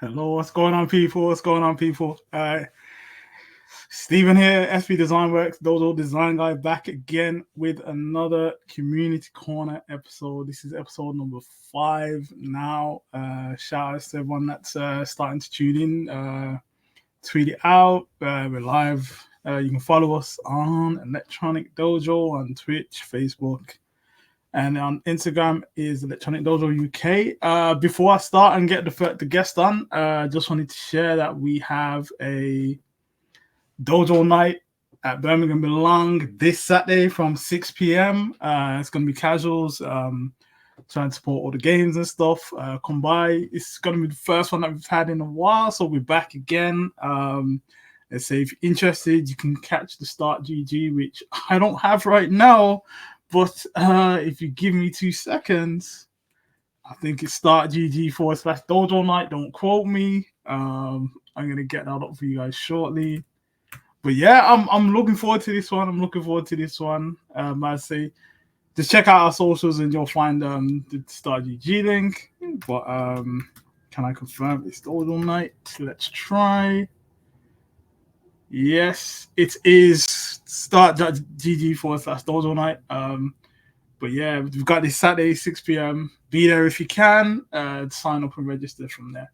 Hello, what's going on, people? What's going on, people? Stephen here, SP Design Works, Dojo Design Guy, back again with another Community Corner episode. This is episode number 5 now. Shout out to everyone that's starting to tune in. Tweet it out. We're live. You can follow us on Electronic Dojo on Twitch, Facebook, and on Instagram is Electronic Dojo UK. Before I start and get the guest on, just wanted to share that we have a dojo night at Birmingham Belong this Saturday from 6 p.m. It's going to be casuals, trying to support all the games and stuff. Come by. It's going to be the first one that we've had in a while, so we're back again. Let's say if you're interested, you can catch the Start GG, which I don't have right now. But if you give me 2 seconds, I think it's Start GG / Dojo Night. Don't quote me. I'm gonna get that up for you guys shortly. But yeah, I'm looking forward to this one. I say just check out our socials and you'll find the Start GG link. But can I confirm it's Dojo Night? Let's try. Yes, it is Start.gg / Dojo Night. But yeah, we've got this Saturday, 6 p.m. Be there if you can. Sign up and register from there.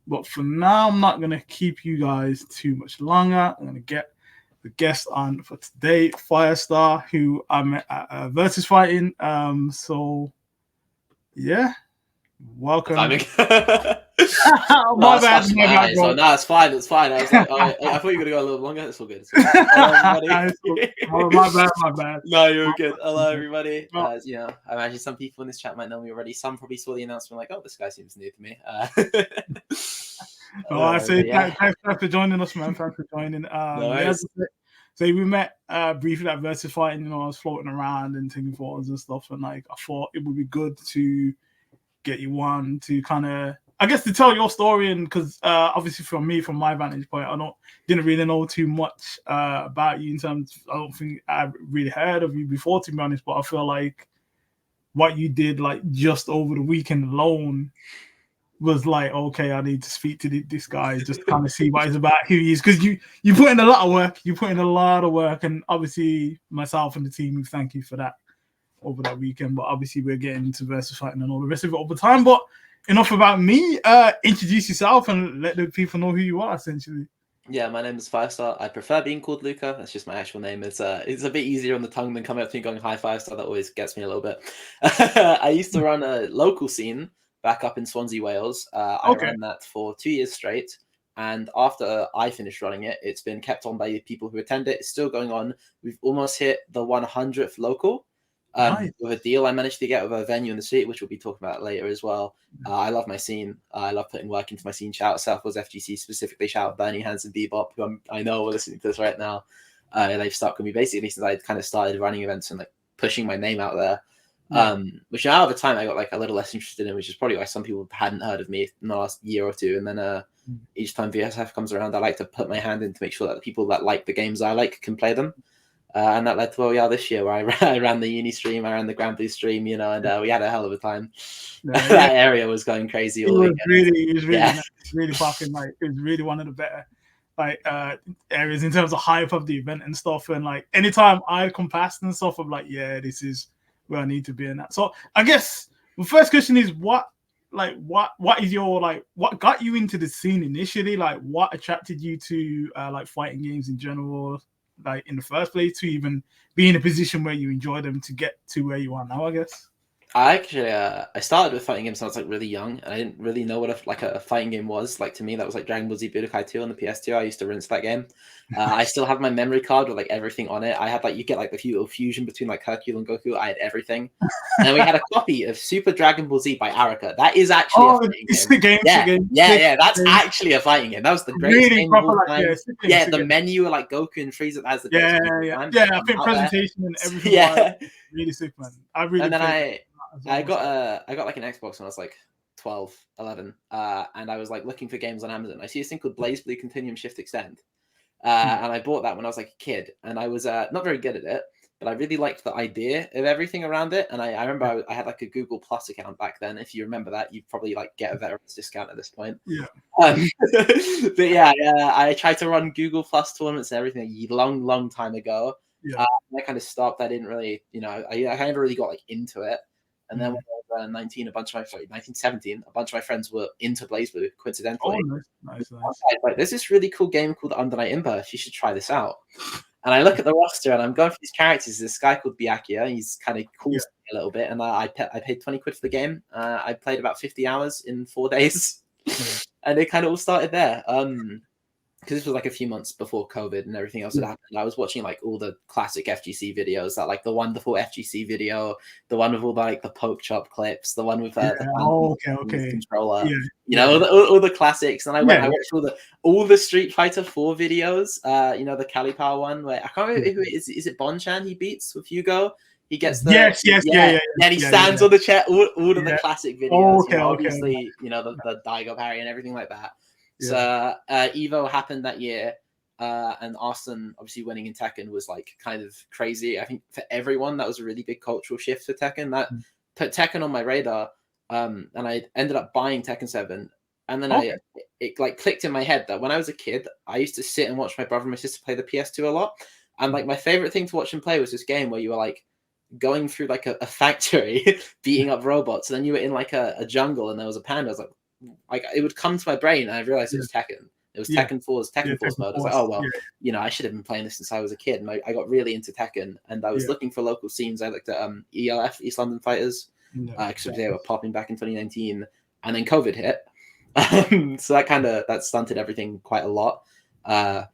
But for now, I'm not going to keep you guys too much longer. I'm going to get the guest on for today, Firestar, who I met at Vsfighting. So, yeah, welcome. My bad, bro. No, it's fine. It's fine. I was like, I thought you were gonna go a little longer. It's all good. My bad. No, you're good. Hello, everybody. I imagine some people in this chat might know me already. Some probably saw the announcement, like, "Oh, this guy seems new to me." I say thanks for joining us, man. Thanks for joining. So we met briefly at Vsfighting. I was floating around and taking photos and stuff, and like I thought it would be good to get you on to kind of, I guess, to tell your story, and because obviously from my vantage point, didn't really know too much about you in terms. I don't think I've really heard of you before, to be honest. But I feel like what you did, like just over the weekend alone, was like, okay, I need to speak to this guy, just kind of see what he's about, who he is, because you put in a lot of work. You put in a lot of work, and obviously myself and the team, thank you for that over that weekend. But obviously we're getting into Vsfighting and all the rest of it over time. But enough about me. Introduce yourself and let the people know who you are, essentially. Yeah, my name is Firestar. I prefer being called Luca. That's just my actual name. It's a bit easier on the tongue than coming up to me going, "Hi, Firestar." That always gets me a little bit. I used to run a local scene back up in Swansea, Wales. I ran that for 2 years straight. And after I finished running it, it's been kept on by the people who attend it. It's still going on. We've almost hit the 100th local. Nice. With a deal I managed to get with a venue in the city, which we'll be talking about later as well. I love my scene. I love putting work into my scene. Shout out SWFGC, specifically shout out Bernie, Hands and Bebop, who I know are listening to this right now. They've stuck with me basically since I kind of started running events and like pushing my name out there. Which now over time I got like a little less interested in, which is probably why some people hadn't heard of me in the last year or two. And then each time VSF comes around, I like to put my hand in to make sure that the people that like the games I like can play them. And that led to this year where I ran the uni stream, I ran the Grand Blue stream, and we had a hell of a time. That area was going crazy. It was really fucking like, it was really one of the better areas in terms of hype of the event and stuff. And like anytime I come past and stuff, I'm like, yeah, this is where I need to be in that. So I guess the first question is what is your what got you into the scene initially? Like what attracted you to like fighting games in general? Like in the first place, to even be in a position where you enjoy them to get to where you are now, I guess. I actually I started with fighting games when I was like really young, and I didn't really know what a fighting game was. Like to me, that was like Dragon Ball Z Budokai 2 on the PS2. I used to rinse that game. I still have my memory card with like everything on it. I had like, you get like the little fusion between like Hercule and Goku. I had everything. And we had a copy of Super Dragon Ball Z by Arika. That is actually a fighting game. Yeah. That's actually a fighting game. That was the greatest game of all time. The menu like Goku and Frieza has the I think presentation and everything. Really sick, man. I got like an Xbox when I was like 12, 11, and I was like looking for games on Amazon. I see this thing called Blaze Blue Continuum Shift Extend, and I bought that when I was like a kid, and I was not very good at it, but I really liked the idea of everything around it. And I remember I had like a Google Plus account back then. If you remember that, you'd probably like get a veteran's discount at this point. Yeah. But yeah, I tried to run Google Plus tournaments and everything a long time ago. Yeah. I kind of stopped. I didn't really, I never really got like into it. And then when I was 19, 1917, a bunch of my friends were into BlazBlue, coincidentally. Oh, nice. Like, there's this really cool game called Under Night In-Birth. You should try this out. And I look at the roster and I'm going for these characters. This guy called Byakuya. He's kind of cool a little bit. And I paid 20 quid for the game. I played about 50 hours in 4 days. And it kind of all started there. Because this was like a few months before COVID and everything else had happened. I was watching like all the classic FGC videos, that like the wonderful FGC video, the one with all the, like the poke chop clips, the one with the controller, all the classics. And I watched all the Street Fighter 4 videos. The Cali Power one where I can't remember who it is. Is it Bonchan he beats with Hugo? He gets the and he stands on the chair. All of the classic videos. Obviously, the Daigo parry and everything like that. So Evo happened that year, and Austin obviously winning in Tekken was like kind of crazy. I think for everyone that was a really big cultural shift for Tekken. That put Tekken on my radar, and I ended up buying Tekken 7. And then it like clicked in my head that when I was a kid, I used to sit and watch my brother and my sister play the PS2 a lot. And like my favorite thing to watch them play was this game where you were like going through like a factory, beating up robots, and then you were in like a jungle and there was a panda. I was like it would come to my brain and I realized it was Tekken. It was Tekken 4's Tekken Force mode. I was like, oh, well, I should have been playing this since I was a kid. And I got really into Tekken and I was looking for local scenes. I looked at ELF, East London Fighters, because they were popping back in 2019 and then COVID hit. So that stunted everything quite a lot. I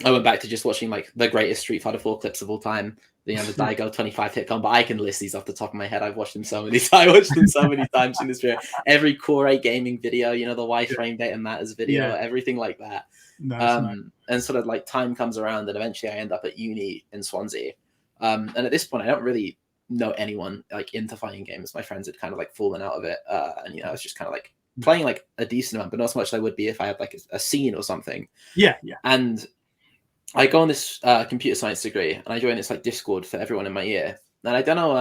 went back to just watching like the greatest Street Fighter 4 clips of all time. The Daigo 25 hit combo. I can list these off the top of my head. I've watched them so many times. I watched them so many times in this video. Every Core 8 gaming video, the Y frame data matters video, everything like that. And sort of like time comes around and eventually I end up at uni in Swansea. And at this point, I don't really know anyone like into fighting games. My friends had kind of like fallen out of it. And I was just kind of like playing like a decent amount, but not so much as I would be if I had like a scene or something. Yeah. And I go on this computer science degree and I join this like Discord for everyone in my year. And I don't know,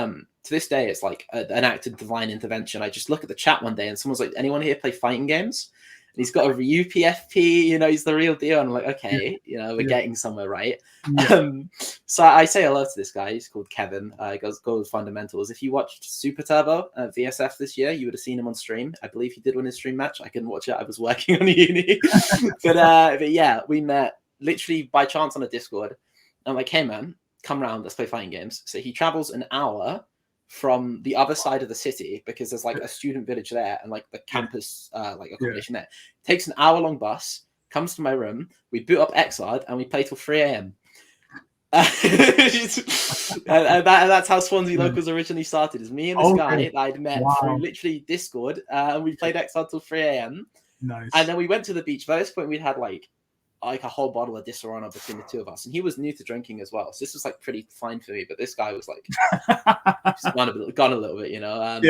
to this day, it's like an act of divine intervention. I just look at the chat one day and someone's like, anyone here play fighting games? And he's got a Ryu PFP, he's the real deal. And I'm like, okay, we're getting somewhere, right? So I say hello to this guy. He's called Kevin. He goes with Fundamentals. If you watched Super Turbo at VSF this year, you would have seen him on stream. I believe he did win his stream match. I couldn't watch it. I was working on uni. But yeah, we met literally by chance on a Discord. I'm like, hey man, come round, let's play fighting games. So he travels an hour from the other side of the city because there's like a student village there and like the campus like accommodation there. Takes an hour-long bus, comes to my room, we boot up Xrd and we play till 3 a.m. and that's how Swansea Locals originally started. Is me and this guy that I'd met through literally Discord, and we played Xrd till 3 a.m. Nice. And then we went to the beach. By this point, we'd had like a whole bottle of Disaronno between the two of us, and he was new to drinking as well. So this was like pretty fine for me. But this guy was like just gone a little bit, And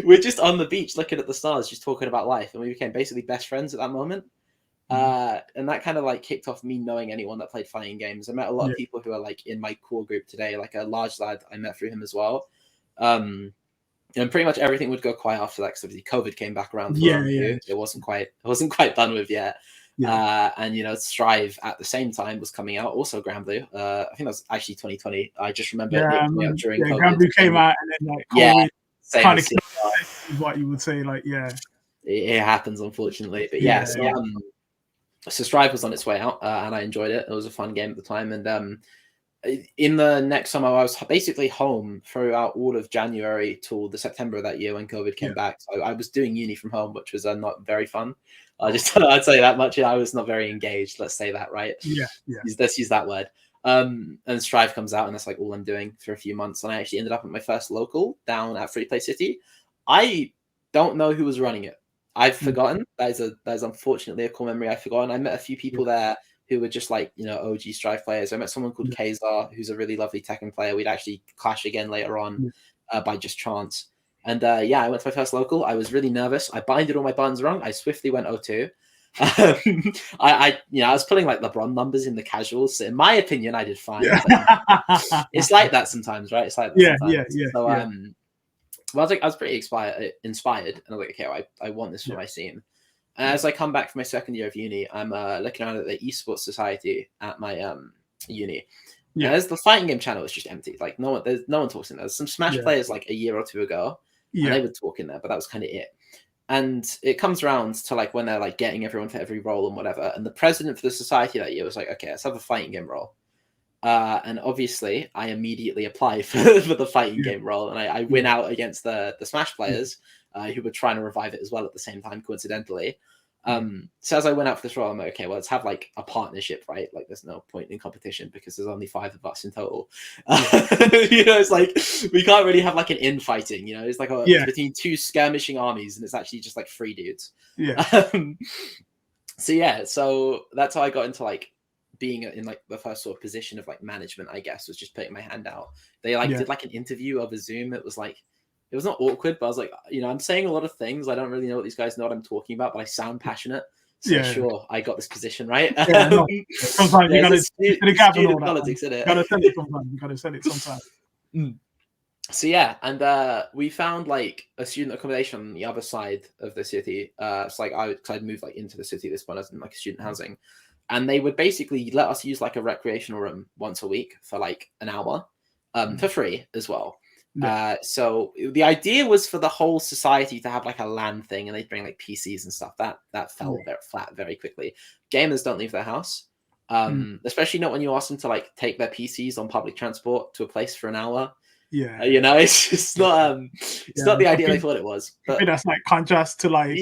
we're just on the beach looking at the stars, just talking about life, and we became basically best friends at that moment. And that kind of like kicked off me knowing anyone that played fighting games. I met a lot of people who are like in my core group today, like a large lad I met through him as well. And pretty much everything would go quiet after that because obviously COVID came back around. It wasn't quite done with yet. And Strive at the same time was coming out, also Grand Blue. I think that was actually 2020. I just remember it coming out during COVID. Grand Blue came out and then like COVID kind of is what you would say, like it happens unfortunately. But so Strive was on its way out, and I enjoyed it. It was a fun game at the time, and in the next summer, I was basically home throughout all of January till the September of that year when COVID came back. So I was doing uni from home, which was not very fun. I'd say that much. I was not very engaged. Let's say that, right? Let's use that word. And Strive comes out, and that's like all I'm doing for a few months. And I actually ended up at my first local down at Free Play City. I don't know who was running it. I've forgotten. That is unfortunately a cool memory I've forgotten. I met a few people there who were just like, OG Strive players. I met someone called Kazar, who's a really lovely Tekken player. We'd actually clash again later on by just chance. And I went to my first local. I was really nervous. I binded all my buttons wrong. I swiftly went 0-2. I was putting like LeBron numbers in the casuals. So in my opinion, I did fine. Yeah. But it's like that sometimes, right? It's like that sometimes. So well, I was pretty inspired, and I was like, okay, well, I want this for my scene. And as I come back from my second year of uni, I'm looking around at the esports society at my uni. Yeah. And as the fighting game channel is just empty. Like no one talks in there. There's some Smash players like a year or two ago, and they would talk in there, but that was kind of it. And it comes around to like when they're like getting everyone for every role and whatever. And the president for the society that year was like, okay, let's have a fighting game role. And obviously, I immediately apply for the fighting game role, and I win out against the Smash players who were trying to revive it as well at the same time, coincidentally. So as I went out for this role, I'm like, okay, well, let's have like a partnership, right? Like, there's no point in competition because there's only 5 of us in total. It's like we can't really have like an infighting. It's like it's between 2 skirmishing armies, and it's actually just like 3 dudes. So that's how I got into like being in like the first sort of position of like management, I guess, was just putting my hand out. They like did like an interview over Zoom. It was like, it was not awkward, but I was like, I'm saying a lot of things. I don't really know what these guys know what I'm talking about, but I sound passionate. So sure, I got this position, right? Sometimes you gotta politics, isn't it? You gotta sell it sometimes. You gotta sell it sometimes. So and we found like a student accommodation on the other side of the city. It's like I'd moved like into the city this one as in like student housing. And they would basically let us use like a recreational room once a week for like an hour for free as well. So the idea was for the whole society to have like a LAN thing, and they'd bring like PCs and stuff. That fell very flat very quickly. Gamers don't leave their house, especially not when you ask them to like take their PCs on public transport to a place for an hour. It's just not it's not the idea they thought it was. But that's like contrast to like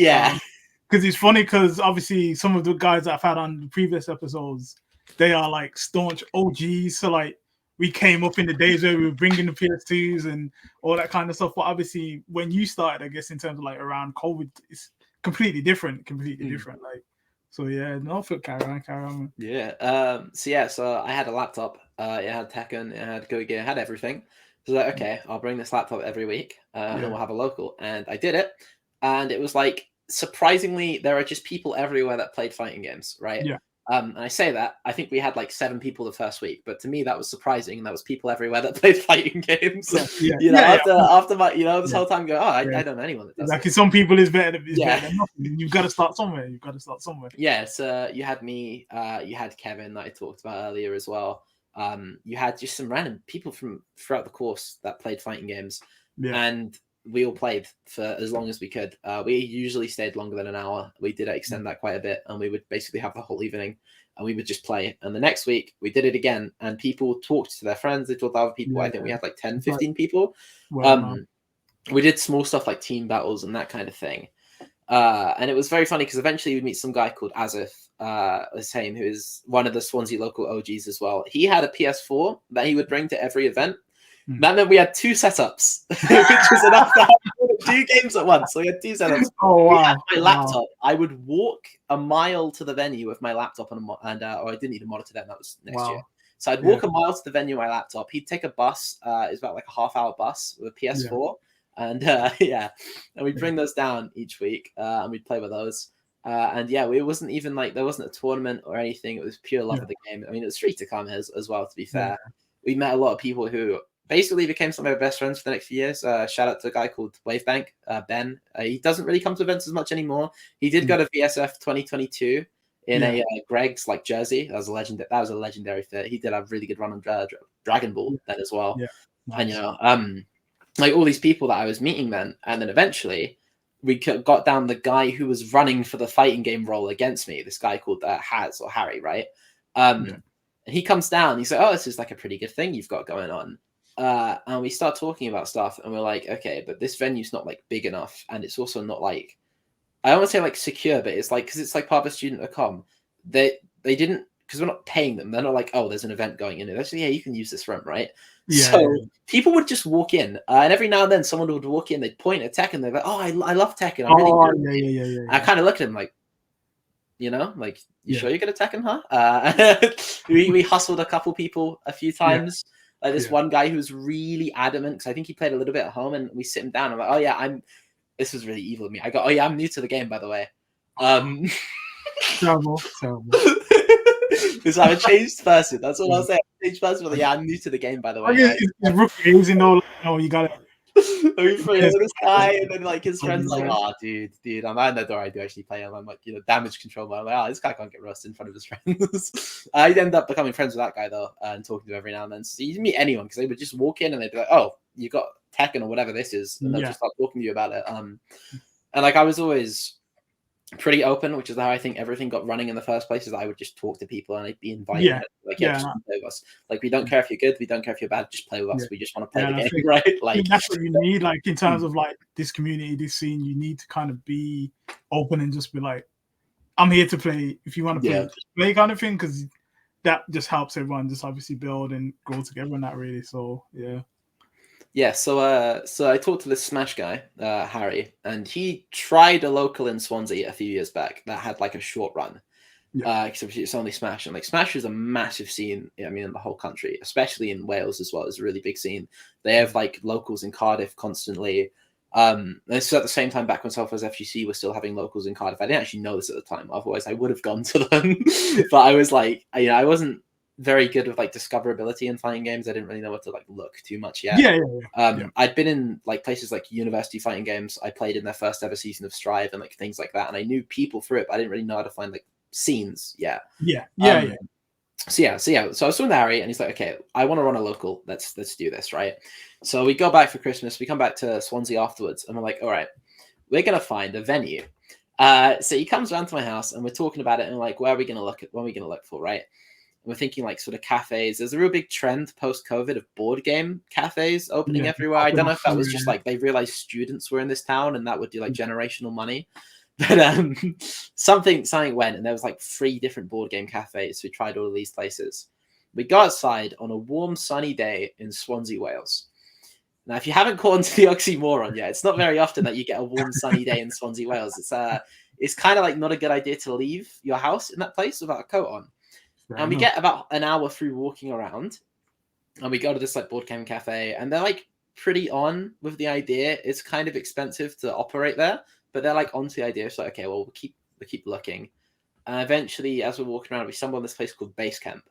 because it's funny because obviously some of the guys that I've had on the previous episodes, they are like staunch OGs. So like we came up in the days where we were bringing the PS2s and all that kind of stuff. But obviously when you started, I guess in terms of like around COVID, it's completely different. Like, so no, carry on. So I had a laptop. It had Tekken, it had Go Gear, it had everything. So like, okay, I'll bring this laptop every week, and we'll have a local. And I did it, and it was like, surprisingly, there are just people everywhere that played fighting games, right? And I say that, I think we had like 7 people the first week, but to me that was surprising, and that was people everywhere that played fighting games. After my, this whole time going, I don't know anyone that does like some people is better than nothing. You've got to start somewhere. So you had me, you had Kevin that I talked about earlier as well. You had just some random people from throughout the course that played fighting games, and we all played for as long as we could. We usually stayed longer than an hour. We did extend that quite a bit, and we would basically have the whole evening, and we would just play. And the next week we did it again, and people talked to their friends, they talked to other people. I think we had like 10, 15 people. We did small stuff like team battles and that kind of thing. And it was very funny because eventually we'd meet some guy called Azif Hussein, who is one of the Swansea local OGs as well. He had a PS4 that he would bring to every event. That meant we had 2 setups, which was enough to have 2 games at once. So we had 2 setups. We had my laptop. I would walk a mile to the venue with my laptop or I didn't need a monitor then. That was next year. So I'd walk a mile to the venue with my laptop. He'd take a bus. It's about like a half-hour bus with a PS4. And and we'd bring those down each week, and we'd play with those. It wasn't even like there wasn't a tournament or anything. It was pure love of the game. I mean, it was free to come as well, to be fair. We met a lot of people who basically became some of our best friends for the next few years. Shout out to a guy called Wavebank, Ben. He doesn't really come to events as much anymore. He did go to VSF 2022 in a Greg's like jersey. That was a legendary fit. He did have a really good run on Dragon Ball then as well. And like all these people that I was meeting then, and then eventually we got down the guy who was running for the fighting game role against me. This guy called Haz or Harry, right? And he comes down. He's like, "Oh, this is like a pretty good thing you've got going on." And we start talking about stuff, and we're like, "Okay, but this venue's not like big enough, and it's also not like, I don't want to say like secure, but it's like because it's like part of a student accom. They didn't, because we're not paying them. They're not like, oh, there's an event going in. They're like, yeah, you can use this room, right? People would just walk in, and every now and then someone would walk in, they'd point at Tekken, they're like, oh, I love Tekken. I'm really good. I kind of looked at him like, like, you sure you're good at Tekken, huh? We hustled a couple people a few times. Like this one guy who was really adamant, because I think he played a little bit at home, and we sit him down. I'm like, oh yeah, this was really evil of me. I go, oh yeah, I'm new to the game, by the way. Terrible. Because I'm a changed person. That's all I'll say. I'm a changed person. Yeah, I'm new to the game, by the way. It's rookie hazing though. You got it. We play with this guy, and then like his friends like, oh, dude, I'm at the door. I do actually play him. I'm like, damage control. But I'm like, oh, this guy can't get rusted in front of his friends. I end up becoming friends with that guy though, and talking to him every now and then. So you didn't meet anyone because they would just walk in and they'd be like, oh, you got Tekken or whatever this is, and they'll just start talking to you about it. And like I was always pretty open, which is how I think everything got running in the first place. Is that I would just talk to people and I'd be invited. Just play with us. Like, we don't care if you're good, we don't care if you're bad. Just play with us. We just want to play the game, right? Like, that's what you need. Like, in terms of like this community, this scene, you need to kind of be open and just be like, I'm here to play. If you want to play kind of thing, because that just helps everyone just obviously build and grow together and that really. So yeah. So I talked to this Smash guy, Harry, and he tried a local in Swansea a few years back that had like a short run. Because it's only Smash, and like Smash is a massive scene. I mean, in the whole country, especially in Wales as well, it's a really big scene. They have like locals in Cardiff constantly. This is at the same time back when SWFGC was still having locals in Cardiff. I didn't actually know this at the time. Otherwise, I would have gone to them. But I was like, I wasn't very good with like discoverability in fighting games. I didn't really know what to like look too much yet. I'd been in like places like university fighting games. I played in their first ever season of Strive and like things like that, and I knew people through it, but I didn't really know how to find like scenes yet. So I was talking to Harry, and he's like, okay, I want to run a local. Let's do this, right? So we go back for Christmas. We come back to Swansea afterwards, and we're like, all right, we're gonna find a venue. So he comes around to my house, and we're talking about it, and we're like, where are we gonna look at? What are we gonna look for, right? And we're thinking like sort of cafes. There's a real big trend post-COVID of board game cafes opening everywhere. I don't know if that was just like they realized students were in this town, and that would do like generational money. But something went, and there was like 3 different board game cafes. We tried all of these places. We go outside on a warm, sunny day in Swansea, Wales. Now, if you haven't caught on to the oxymoron yet, it's not very often that you get a warm, sunny day in Swansea, Wales. It's kind of like not a good idea to leave your house in that place without a coat on. And we get about an hour through walking around, and we go to this like board game cafe, and they're like pretty on with the idea. It's kind of expensive to operate there, but they're like onto the idea. So okay, well, we'll keep looking. And eventually, as we're walking around, we stumble on this place called Base Camp,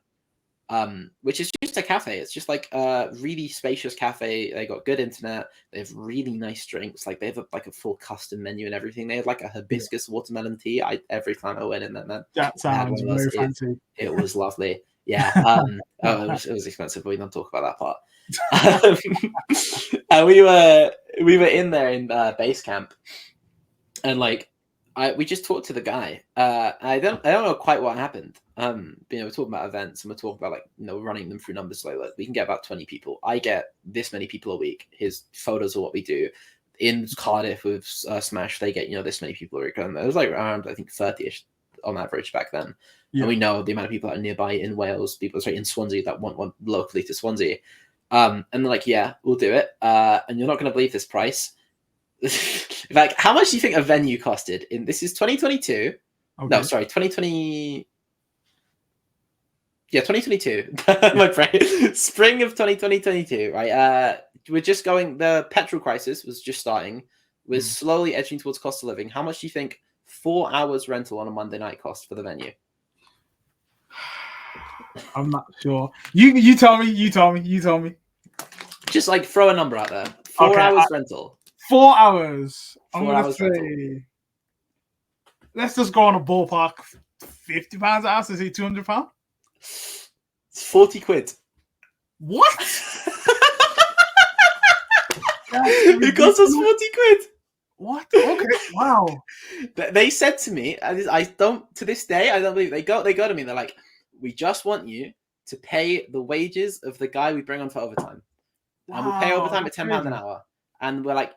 which is just a cafe. It's just like a really spacious cafe. They got good internet. They have really nice drinks. Like they have a full custom menu and everything. They had like a hibiscus watermelon tea. Every time I went in there, man. That sounds very fancy. It was lovely. Yeah. It was expensive, but we don't talk about that part. And we were in there in Base Camp, and like we just talked to the guy. I don't know quite what happened. We're talking about events, and we're talking about like running them through numbers. Like we can get about 20 people. I get this many people a week. His photos are what we do. In Cardiff with Smash, they get this many people a week. And it was like around I think 30ish on average back then. And we know the amount of people that are nearby in Wales, in Swansea that want one locally to Swansea. And they're like, yeah, we'll do it. And you're not going to believe this price. Like, how much do you think a venue costed? This is 2022. Okay. No, sorry, 2020. Yeah, 2022. My brain. Spring of 2022, right? We're just going. The petrol crisis was just starting. We're slowly edging towards cost of living. How much do you think 4 hours rental on a Monday night cost for the venue? I'm not sure. You tell me. Just like throw a number out there. 4 hours rental. 4 hours. I'm gonna say. Rental. Let's just go on a ballpark. £50 an hour. So say £200. It's 40 quid. What? It cost us 40 quid. What? Okay. Wow. They said to me, I don't. To this day, I don't believe they go to me. They're like, we just want you to pay the wages of the guy we bring on for overtime, and we'll pay overtime at £10 an hour. And we're like,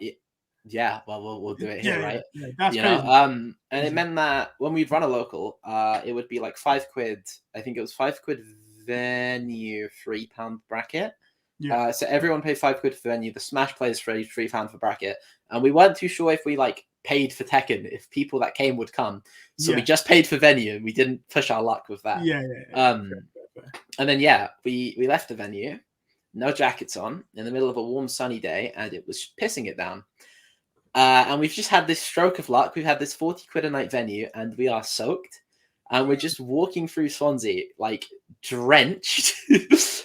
yeah, well, we'll do it here, right? Yeah, that's crazy. And it meant that when we'd run a local, it would be like 5 quid. I think it was 5 quid venue, £3 bracket. Yeah. So everyone paid 5 quid for venue. The Smash players paid £3 for bracket, and we weren't too sure if we like paid for Tekken, if people that came would come. So we just paid for venue, and we didn't push our luck with that. Yeah. And then we left the venue, no jackets on, in the middle of a warm sunny day, and it was pissing it down. And we've just had this stroke of luck. We've had this 40 quid a night venue, and we are soaked. and we're just walking through Swansea, like drenched.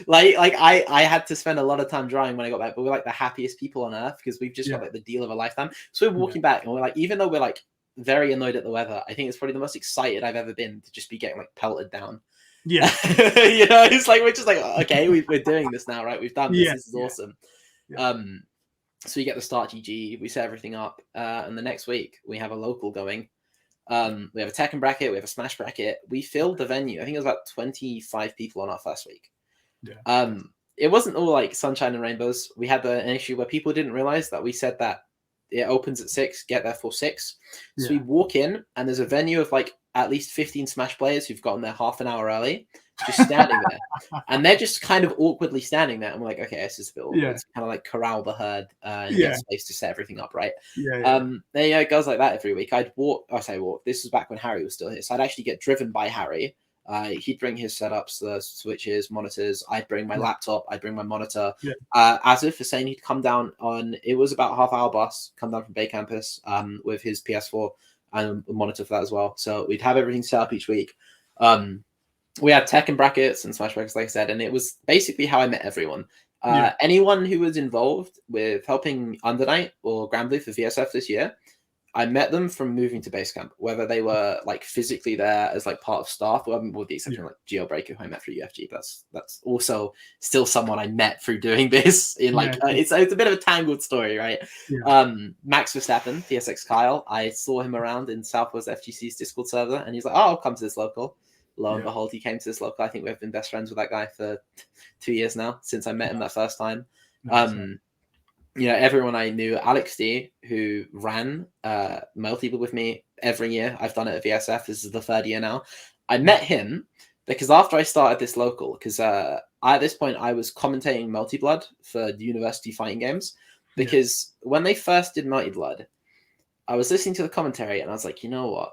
like I had to spend a lot of time drying when I got back, but we're like the happiest people on earth because we've just got like the deal of a lifetime. So we're walking back and we're like, even though we're like very annoyed at the weather, I think it's probably the most excited I've ever been to just be getting like pelted down. Yeah. It's like we're just like, okay, we're doing this now, right? We've done this. This is awesome. So we get the start GG, we set everything up, and the next week we have a local going. We have a Tekken bracket, we have a Smash bracket. We filled the venue. I think it was about 25 people on our first week. It wasn't all like sunshine and rainbows. We had an issue where people didn't realize that we said that it opens at 6, get there for 6. So we walk in and there's a venue of like at least 15 Smash players who've gotten there half an hour early, just standing there. And they're just kind of awkwardly standing there. And we're like, okay, this is a bit awkward. It's kind of like corral the herd and get space to set everything up, right? It goes like that every week. I'd walk. This was back when Harry was still here. So I'd actually get driven by Harry. He'd bring his setups, the switches, monitors. I'd bring my laptop. I'd bring my monitor. As if for saying he'd come down on, it was about a half-hour bus, come down from Bay Campus with his PS4 and a monitor for that as well. So we'd have everything set up each week. We had Tekken brackets and Smash brackets, like I said, and it was basically how I met everyone. Anyone who was involved with helping Undernight or Grambly for VSF this year, I met them from moving to Basecamp, whether they were like physically there as like part of staff, or with the exception of like Geobreaker, who I met through UFG. That's also still someone I met through doing this. In like it's a bit of a tangled story, right? Max Verstappen, PSX Kyle, I saw him around in Southwest FGC's Discord server, and he's like, "Oh, I'll come to this local." Lo and behold, he came to this local. I think we've been best friends with that guy for 2 years now since I met him that first time. Everyone I knew, Alex D, who ran Multiple with me every year. I've done it at VSF. This is the 3rd year now. I met him because after I started this local, because at this point I was commentating Multi-Blood for the University Fighting Games, because when they first did Multi-Blood, I was listening to the commentary and I was like, you know what?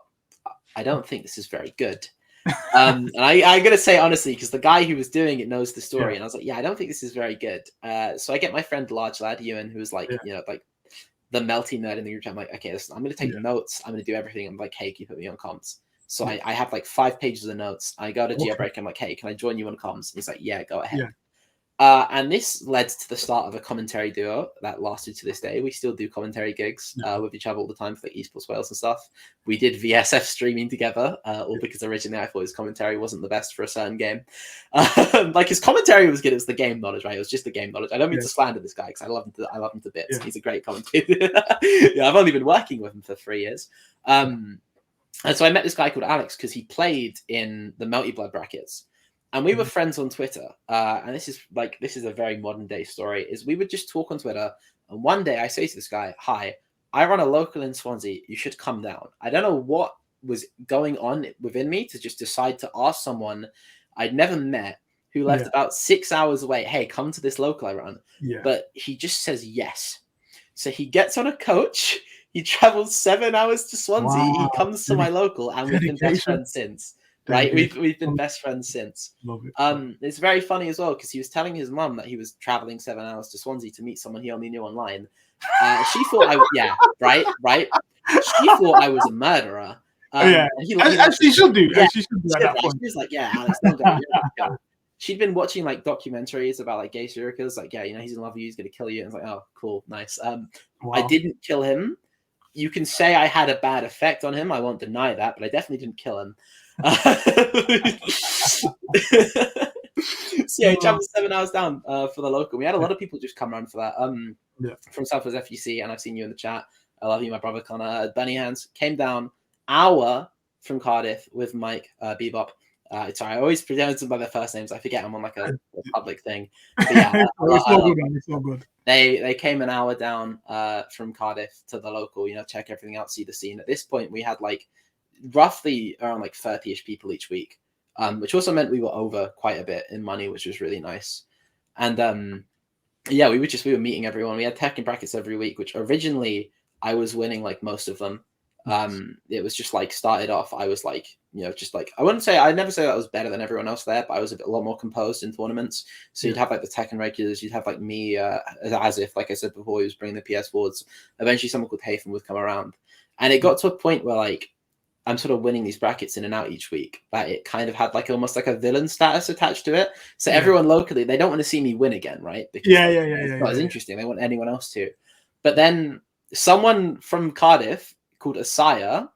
I don't think this is very good. And I'm going to say honestly, because the guy who was doing it knows the story. And I was like, I don't think this is very good. So I get my friend Large Lad, Ewan, who's like, like the melty nerd in the group chat. I'm like, okay, listen, I'm going to take notes. I'm going to do everything. I'm like, hey, can you put me on comms? So I have like 5 pages of notes. I go to Geobreak. I'm like, hey, can I join you on comms? He's like, yeah, go ahead. And this led to the start of a commentary duo that lasted to this day. We still do commentary gigs with each other all the time for like Esports Wales and stuff. We did VSF streaming together, all because originally I thought his commentary wasn't the best for a certain game. Like his commentary was good. It was the game knowledge, right? It was just the game knowledge. I don't mean to slander this guy because I love him to bits. He's a great commentator. I've only been working with him for 3 years. And so I met this guy called Alex because he played in the Multi-Blood brackets. And we were friends on Twitter. And this is a very modern day story, is we would just talk on Twitter. And one day I say to this guy, hi, I run a local in Swansea. You should come down. I don't know what was going on within me to just decide to ask someone I'd never met who left about 6 hours away. Hey, come to this local I run. But he just says yes. So he gets on a coach. He travels 7 hours to Swansea. He comes to my local and we've been best friends since. Right, we've been best friends since. Love it. It's very funny as well because he was telling his mum that he was traveling 7 hours to Swansea to meet someone he only knew online. She thought right. She thought I was a murderer. As she should do. As she should do at that point. She was like, Alex, don't go. She'd been watching like documentaries about like gay serial killers. Like, he's in love with you. He's gonna kill you. And it's like, oh, cool, nice. I didn't kill him. You can say I had a bad effect on him. I won't deny that, but I definitely didn't kill him. So he traveled 7 hours down for the local. We had a lot of people just come around for that. From Southwest FGC, and I've seen you in the chat. I love you, my brother Connor. Bunny Hands came down hour from Cardiff with Mike Bebop. Sorry, I always pronounce them by their first names. I forget I'm on like a public thing. But it's all good. They came an hour down from Cardiff to the local. Check everything out, see the scene. At this point, we had like roughly around like 30-ish people each week, which also meant we were over quite a bit in money, which was really nice. And we were meeting everyone. We had Tekken brackets every week, which originally I was winning like most of them. It was just like started off, I was like, just like, I'd never say that I was better than everyone else there, but I was a lot more composed in tournaments. So you'd have like the Tekken regulars, you'd have like me, as if, like I said before, he was bringing the PS4s. Eventually someone called Haytham would come around. And it got to a point where like, I'm sort of winning these brackets in and out each week, but it kind of had like almost like a villain status attached to it. So everyone locally, they don't want to see me win again, right? Because it's not as interesting. They want anyone else to. But then someone from Cardiff called Asaya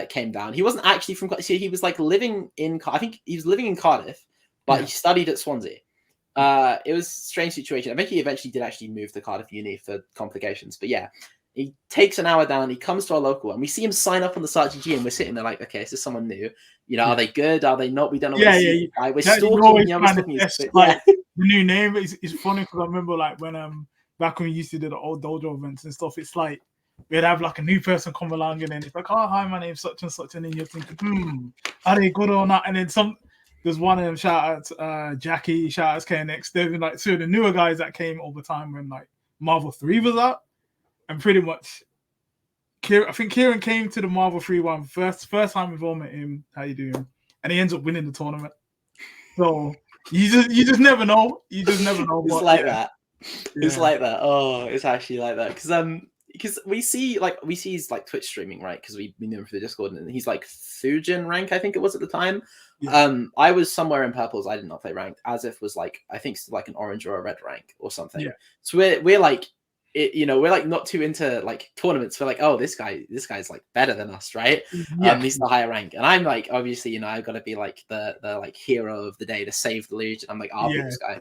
came down. He wasn't actually from Cardiff. He was like living in, I think he was living in Cardiff, but he studied at Swansea. It was a strange situation. I think he eventually did actually move to Cardiff Uni for complications. But yeah, he takes an hour down. He comes to our local, and we see him sign up on the SWFGC, and we're sitting there like, okay, is this someone new? You know, are they good? Are they not? We don't know. We're stalking. Yeah, the new name is funny because I remember like when back when we used to do the old dojo events and stuff. It's like we'd have like a new person come along, and then it's like, oh hi, my name's such and such, and then you're thinking, are they good or not? And then there's one of them, shout out Jackie, shout out KNX. They've been like two of the newer guys that came over time when like Marvel 3 was out. And pretty much, I think Kieran came to the Marvel 3 one first time we've all met him. How you doing? And he ends up winning the tournament. So you just never know. You just never know. It's like that. It's like that. Oh, it's actually like that. Because we see his like Twitch streaming, right? Because we knew him through the Discord, and he's like Fujin rank, I think it was at the time. Yeah. I was somewhere in purples. I did not play ranked. Asif was like, I think like an orange or a red rank or something. Yeah. So we're like. We're like not too into like tournaments. We're like, oh, this guy's like better than us, right? Yeah. He's the higher rank, and I'm like, obviously, I've got to be like the like hero of the day to save the Legion. I'm like, I'll beat this guy.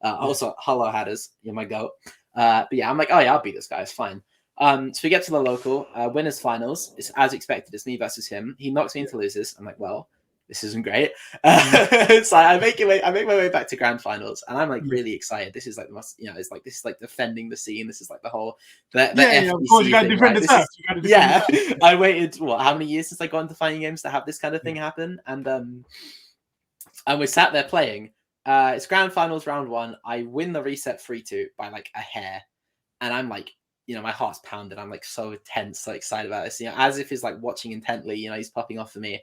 Also, hello Hatters, you're my goat. But yeah, I'm like, oh yeah, I'll beat this guy. It's fine. So we get to the local winners finals. It's as expected. It's me versus him. He knocks me into losers. I'm like, well, this isn't great. So I make my way back to grand finals, and I'm like really excited. This is like the most, this is like defending the scene. This is like the whole FGC of course, you got to defend the turf. I waited how many years since I got into fighting games to have this kind of thing happen, and we sat there playing. It's grand finals round 1. I win the reset 3-2 by like a hair, and I'm like, my heart's pounding. I'm like so tense, so excited about this. As if he's like watching intently. He's popping off for me.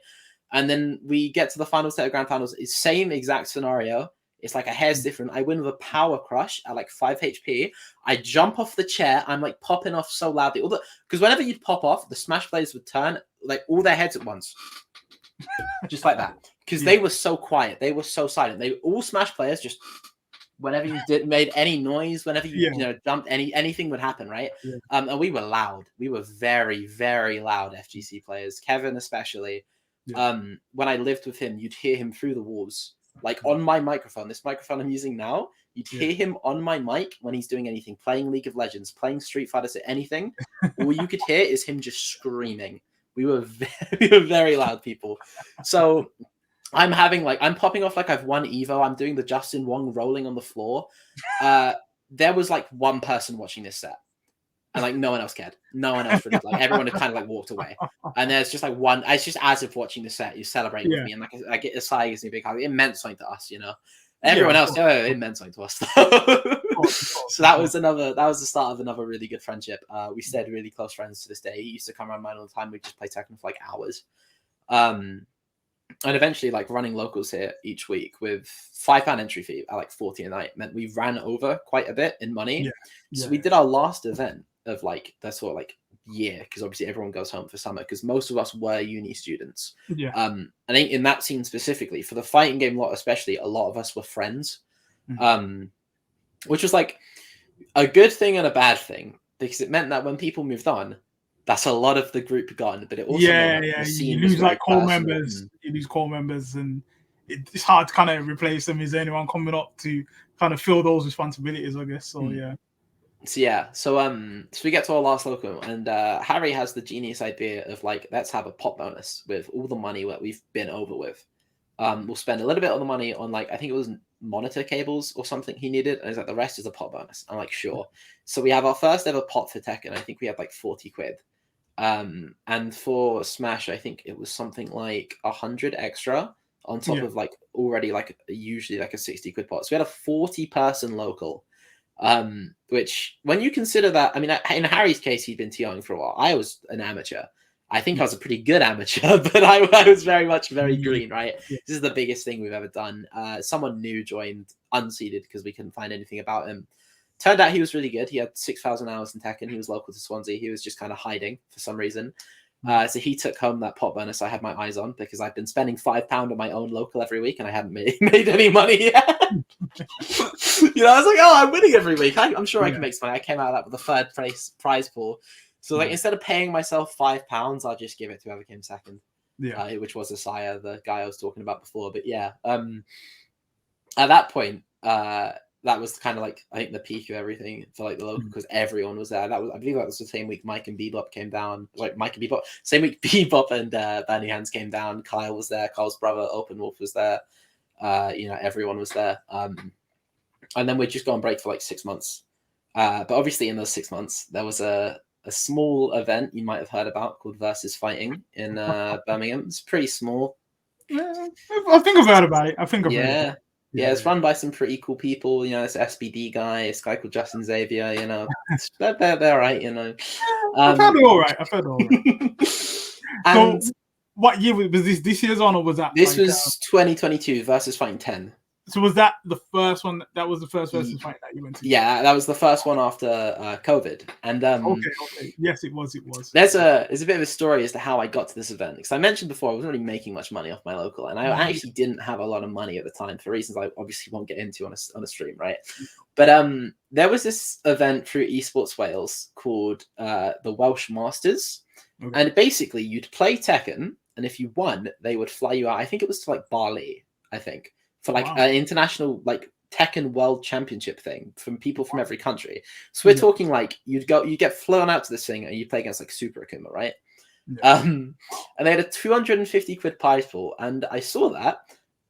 And then we get to the final set of grand finals. It's same exact scenario. It's like a hair's different. I win with a power crush at like 5 HP. I jump off the chair. I'm like popping off so loudly. Because whenever you'd pop off, the Smash players would turn like all their heads at once. Just like that. Because they were so quiet. They were so silent. They were all Smash players just whenever you made any noise, whenever you jumped, anything would happen, right? Yeah. And we were loud. We were very, very loud FGC players. Kevin especially. Yeah. When I lived with him, you'd hear him through the walls, like on my microphone. This microphone I'm using now, you'd hear him on my mic when he's doing anything, playing League of Legends, playing Street Fighter, anything. All you could hear is him just screaming. We were very loud people. So I'm popping off like I've won Evo. I'm doing the Justin Wong rolling on the floor. There was like one person watching this set. And like no one else cared. No one else really, like everyone had kind of like walked away. And there's just like one. It's just as if watching the set, you celebrate with me, and like I get Asai gives me a big hug. It meant something to us, Everyone else, it meant something to us. So that was the start of another really good friendship. We stayed really close friends to this day. He used to come around mine all the time. We just play Tekken for like hours. And eventually, like running locals here each week with £5 entry fee at like 40 a night meant we ran over quite a bit in money. So we did our last event of like that sort of like year, because obviously everyone goes home for summer, because most of us were uni students. I think in that scene specifically, for the fighting game lot especially, a lot of us were friends, which was like a good thing and a bad thing, because it meant that when people moved on, that's a lot of the group gone, but it also you lose like core members. You lose core members, and it's hard to kind of replace them. Is there anyone coming up to kind of fill those responsibilities, I guess? So So we get to our last local, and Harry has the genius idea of like, let's have a pop bonus with all the money that we've been over with. We'll spend a little bit of the money on like, I think it was monitor cables or something he needed, and he's like, the rest is a pot bonus. I'm like, sure. So we have our first ever pot for Tekken. I think we had like 40 quid. And for Smash, I think it was something like 100 extra on top of like already like usually like a 60 quid pot. So we had a 40-person local, which when you consider that, I mean, in Harry's case, he'd been TOing for a while. I was an amateur. I think I was a pretty good amateur, but I was very green, right? This is the biggest thing we've ever done. Someone new joined unseeded because we couldn't find anything about him. Turned out he was really good. He had 6,000 hours in Tekken. He was local to Swansea. He was just kind of hiding for some reason. So he took home that pot bonus I had my eyes on because I'd been spending £5 on my own local every week and I hadn't made any money yet. I was like, oh, I'm winning every week. I'm sure I can make some money. I came out of that with a third place prize pool. So like instead of paying myself £5, I'll just give it to whoever came second. Which was Asaya, the guy I was talking about before. But yeah, at that point, that was kind of like I think the peak of everything for like the local because everyone was there. I believe that was the same week Mike and Bebop came down. Like Mike and Bebop, same week Bebop and Bernie Hands came down. Kyle was there. Kyle's brother Open Wolf was there. Everyone was there. And then we'd just go on break for like 6 months. But obviously in those 6 months there was a small event you might have heard about called Vsfighting in Birmingham. It's pretty small. Yeah, I think I've heard about it. Yeah, it's run by some pretty cool people. This SBD guy, this guy called Justin Xavier. They're right. I've heard it all right. And so, what year was this? This year's on, or was that? This was 2022 Vsfighting 10. So was that the first one? That was the first Vsfighting that you went to? Yeah, that was the first one after COVID. And okay, yes, it was. There's a bit of a story as to how I got to this event because I mentioned before I wasn't really making much money off my local, and I actually didn't have a lot of money at the time for reasons I obviously won't get into on a stream, right? But there was this event through Esports Wales called the Welsh Masters, and basically you'd play Tekken, and if you won, they would fly you out. I think it was to like Bali, I think. For like an international like Tekken World Championship thing from people from every country. So we're talking like you get flown out to this thing and you play against like Super Akuma, right? And they had a 250 quid prize pool, and I saw that,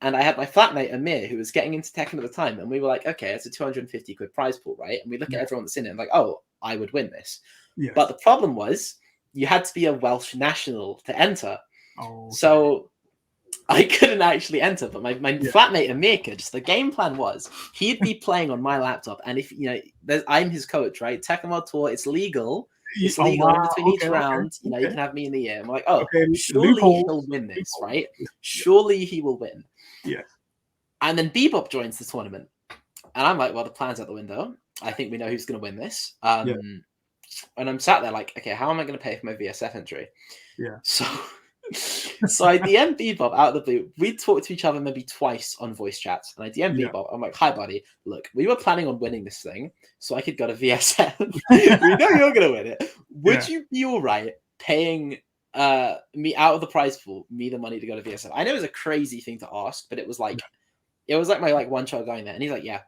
and I had my flatmate Amir who was getting into Tekken at the time, and we were like, okay, it's a 250 quid prize pool, right? And we look at everyone that's in it and like, oh, I would win this. But the problem was you had to be a Welsh national to enter. So I couldn't actually enter, but my flatmate Amir could. So the game plan was he'd be playing on my laptop, and if I'm his coach, right? Tekken World Tour, it's legal. It's legal in between each round. You can have me in the year. I'm like, surely he'll win this, right? Surely he will win. Yeah. And then Bebop joins the tournament, and I'm like, well, the plan's out the window. I think we know who's going to win this. And I'm sat there like, okay, how am I going to pay for my VSF entry? Yeah. So I DM Bebop out of the blue. We talked to each other maybe twice on voice chats, and I DM Bebop. I'm like, "Hi, buddy. Look, we were planning on winning this thing, so I could go to VSF. We know you're gonna win it. Would you be all right paying me out of the prize pool, me the money to go to VSF?" I know it was a crazy thing to ask, but it was like my like one shot going there, and he's like, "Yeah."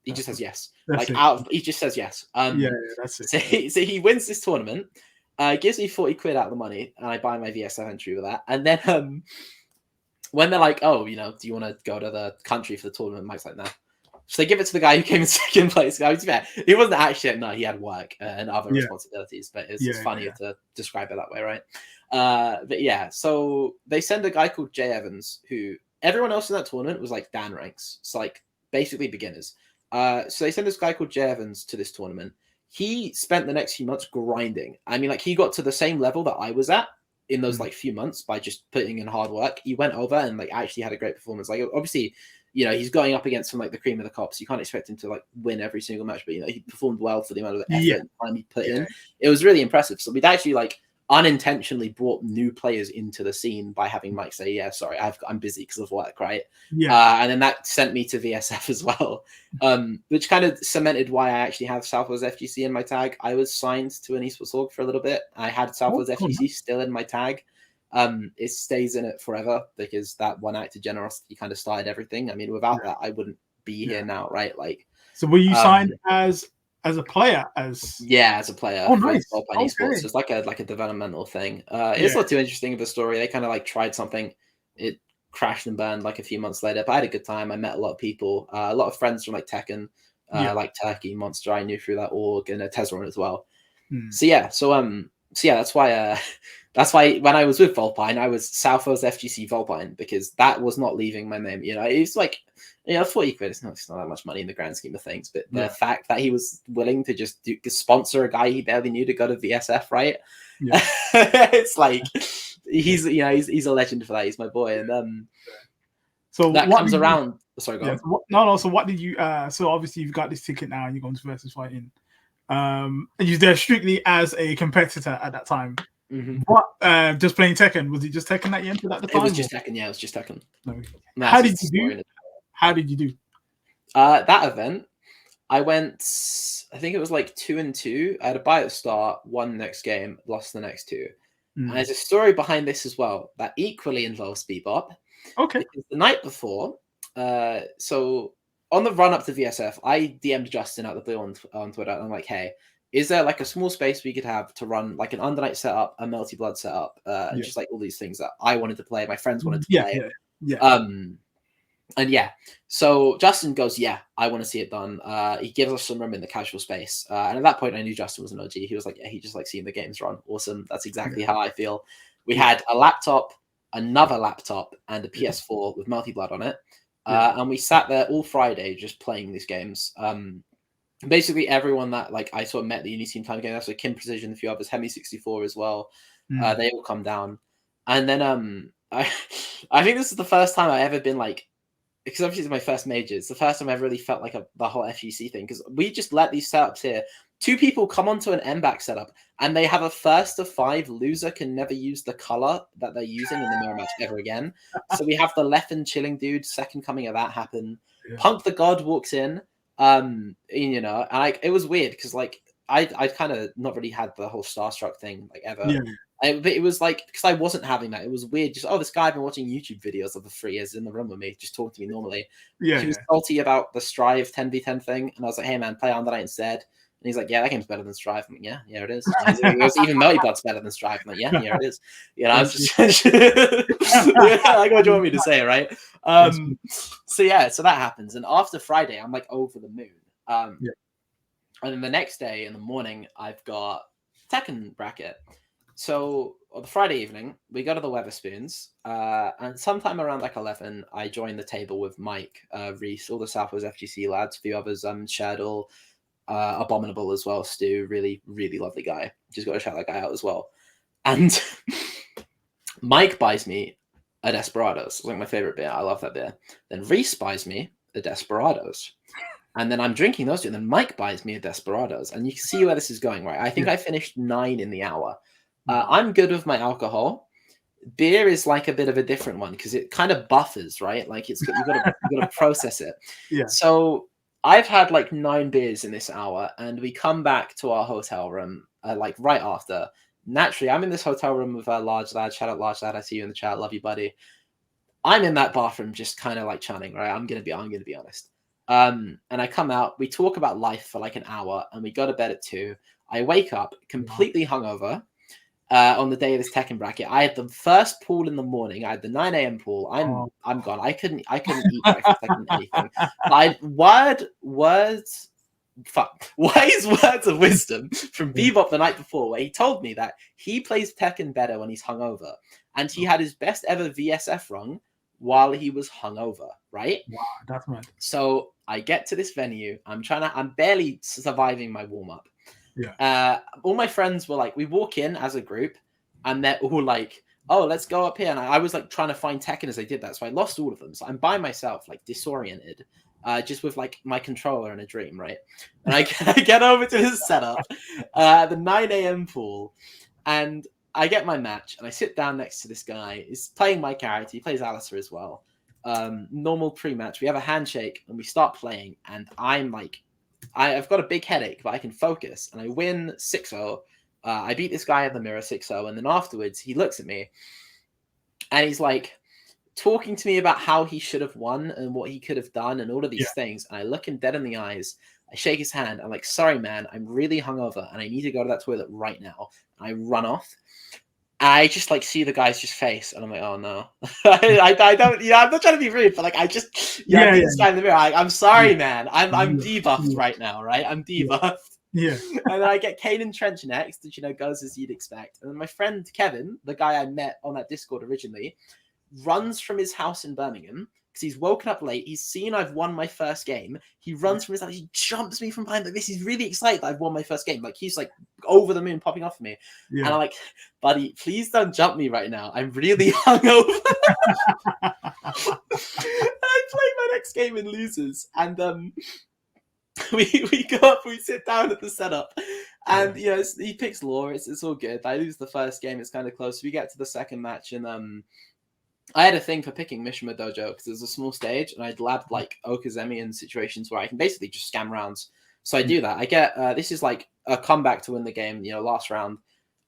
He just says yes. He just says yes. That's it. So he wins this tournament. Gives me 40 quid out of the money, and I buy my VSF entry with that. And then when they're like, oh, do you want to go to the country for the tournament? Mike's like, no. So they give it to the guy who came in second place. He wasn't actually, no, he had work and other responsibilities, but it's just funnier to describe it that way, right? But yeah, so they send a guy called Jay Evans, who everyone else in that tournament was like Dan ranks. So like basically beginners. So they send this guy called Jay Evans to this tournament. He spent the next few months grinding. I mean, like he got to the same level that I was at in those like few months by just putting in hard work. He went over and like actually had a great performance. Like obviously, he's going up against some like the cream of the cops. You can't expect him to like win every single match, but he performed well for the amount of effort and time he put in. It was really impressive. So we'd actually like unintentionally brought new players into the scene by having Mike say, yeah, sorry, I'm busy because of work, right? And then that sent me to VSF as well, which kind of cemented why I actually have Southwest FGC in my tag. I was signed to an esports org for a little bit. I had Southwest FGC still in my tag. It stays in it forever because that one act of generosity kind of started everything. I mean, without that, I wouldn't be here now, right? Like, so were you signed as a player? As a player. Oh, nice. Esports. It's like a developmental thing. It's not too interesting of a story. They kind of like tried something. It crashed and burned like a few months later, but I had a good time. I met a lot of people, a lot of friends from like Tekken, like Turkey, Monster. I knew through that org, and Tezron as well. So that's why when I was with Volpine, I was Southwest FGC Volpine because that was not leaving my name. It's like 40 quid. It's not that much money in the grand scheme of things, but the fact that he was willing to just sponsor a guy he barely knew to go to VSF, right? It's like he's a legend for that. He's my boy, and so that comes around. Sorry, go on. So what did you? So obviously you've got this ticket now, and you're going to Vsfighting. And you're there strictly as a competitor at that time. What? Just playing Tekken? Was it just Tekken that you entered at the time? It was just Tekken. Yeah, it was just Tekken. No. How did you do? How did you do? That event, I went. I think it was like 2-2. I had a bye at the start, won the next game, lost the next two. And there's a story behind this as well that equally involves Bebop. Okay. Because the night before, so on the run up to VSF, I DM'd Justin out the blue on Twitter, and I'm like, hey, is there like a small space we could have to run like an Undernight setup, a Melty Blood setup, just like all these things that I wanted to play, my friends wanted to play. And yeah, so Justin goes, yeah, I want to see it done. He gives us some room in the casual space. And at that point, I knew Justin was an OG. He was like, yeah, he just likes seeing the games run. Awesome. That's exactly how I feel. We had a laptop, another laptop, and a PS4 with Melty Blood on it. And we sat there all Friday just playing these games. Basically, everyone that like I sort of met the Uni Team Time game, so Kim Precision, a few others, Hemi64 as well. They all come down. And then I think this is the first time I've ever been like, because obviously it's my first major. It's the first time I've really felt like the whole FGC thing, because we just let these setups here. 2 people come onto an MBAC setup and they have a 1st to 5 loser can never use the color that they're using in the mirror match ever again. So we have the Leffen chilling dude, second coming of that happen. Punk the God walks in, you know, and it was weird because like I kind of not really had the whole starstruck thing like ever. But it was like, because I wasn't having that, it was weird. Just, this guy I've been watching YouTube videos of for 3 years in the room with me, just talking to me normally. He was salty about the Strive 10v10 thing, and I was like, hey man, play Undernight instead. And he's like, yeah, that game's better than Strive. I'm like, yeah, it is. It was even Melty Blood's better than Strive. I'm like, yeah, it is. You know, I was just like, what do you want me to say, right? So that happens. And after Friday, I'm like over the moon. And then the next day in the morning, I've got Tekken bracket. So on the Friday evening, we go to the Weatherspoons, and sometime around like 11, I joined the table with Mike, Reese, all the Southwest FGC lads, a few others, Shadow, Abominable as well, Stu, really, really lovely guy. Just got to shout that guy out as well. And Mike buys me a Desperados. It's like my favorite beer. I love that beer. Then Reese buys me a Desperados. And then I'm drinking those two, and then Mike buys me a Desperados. And you can see where this is going, right? I think I finished 9 in the hour. I'm good with my alcohol. Beer is like a bit of a different one because it kind of buffers, right? Like you've got to process it. So I've had like 9 beers in this hour, and we come back to our hotel room like right after. Naturally, I'm in this hotel room with a Large Lad. Shout out Large Lad. I see you in the chat. Love you, buddy. I'm in that bathroom just kind of like chanting, right? I'm gonna be honest. And I come out. We talk about life for like an hour, and we go to bed at 2. I wake up completely hungover. On the day of this Tekken bracket, I had the first pool in the morning. I had the 9 a.m. pool. I'm gone. I couldn't eat breakfast. I couldn't anything. Wise words of wisdom from Bebop the night before, where he told me that he plays Tekken better when he's hungover, and he had his best ever VSF run while he was hungover. Right? Wow, that's mad. So I get to this venue. I'm barely surviving my warm up. All my friends were like, we walk in as a group, and they're all like, oh, let's go up here. And I was like trying to find Tekken as I did that. So I lost all of them. So I'm by myself, like disoriented, just with like my controller in a dream, right? And I get over to his setup, the 9 a.m. pool, and I get my match, and I sit down next to this guy. He's playing my character. He plays Alistair as well. Normal pre-match. We have a handshake, and we start playing, and I'm like, I've got a big headache, but I can focus, and I win 6-0. I beat this guy in the mirror 6-0, and then afterwards he looks at me, and he's like talking to me about how he should have won and what he could have done and all of these things. And I look him dead in the eyes. I shake his hand. I'm like, sorry, man, I'm really hungover, and I need to go to that toilet right now. And I run off. I just like see the guy's just face, and I'm like, oh no, I don't, I'm not trying to be rude, but like I just, I beat this guy in the mirror. I'm sorry, man, I'm debuffed right now, right? I'm debuffed. And then I get Kaden Trench next, which goes as you'd expect. And then my friend Kevin, the guy I met on that Discord originally, runs from his house in Birmingham because he's woken up late. He's seen I've won my first game. He runs from his house. He jumps me from behind like this. He's really excited that I've won my first game. Like he's like over the moon, popping off of me. And I'm like, buddy, please don't jump me right now. I'm really hungover. I play my next game in losers, and we go up, we sit down at the setup, And he picks Law. It's all good. I lose the first game. It's kind of close. We get to the second match, and I had a thing for picking Mishima Dojo because it was a small stage, and I'd labbed like Okazemi in situations where I can basically just scam rounds. So I do that. I get this is like a comeback to win the game. Last round,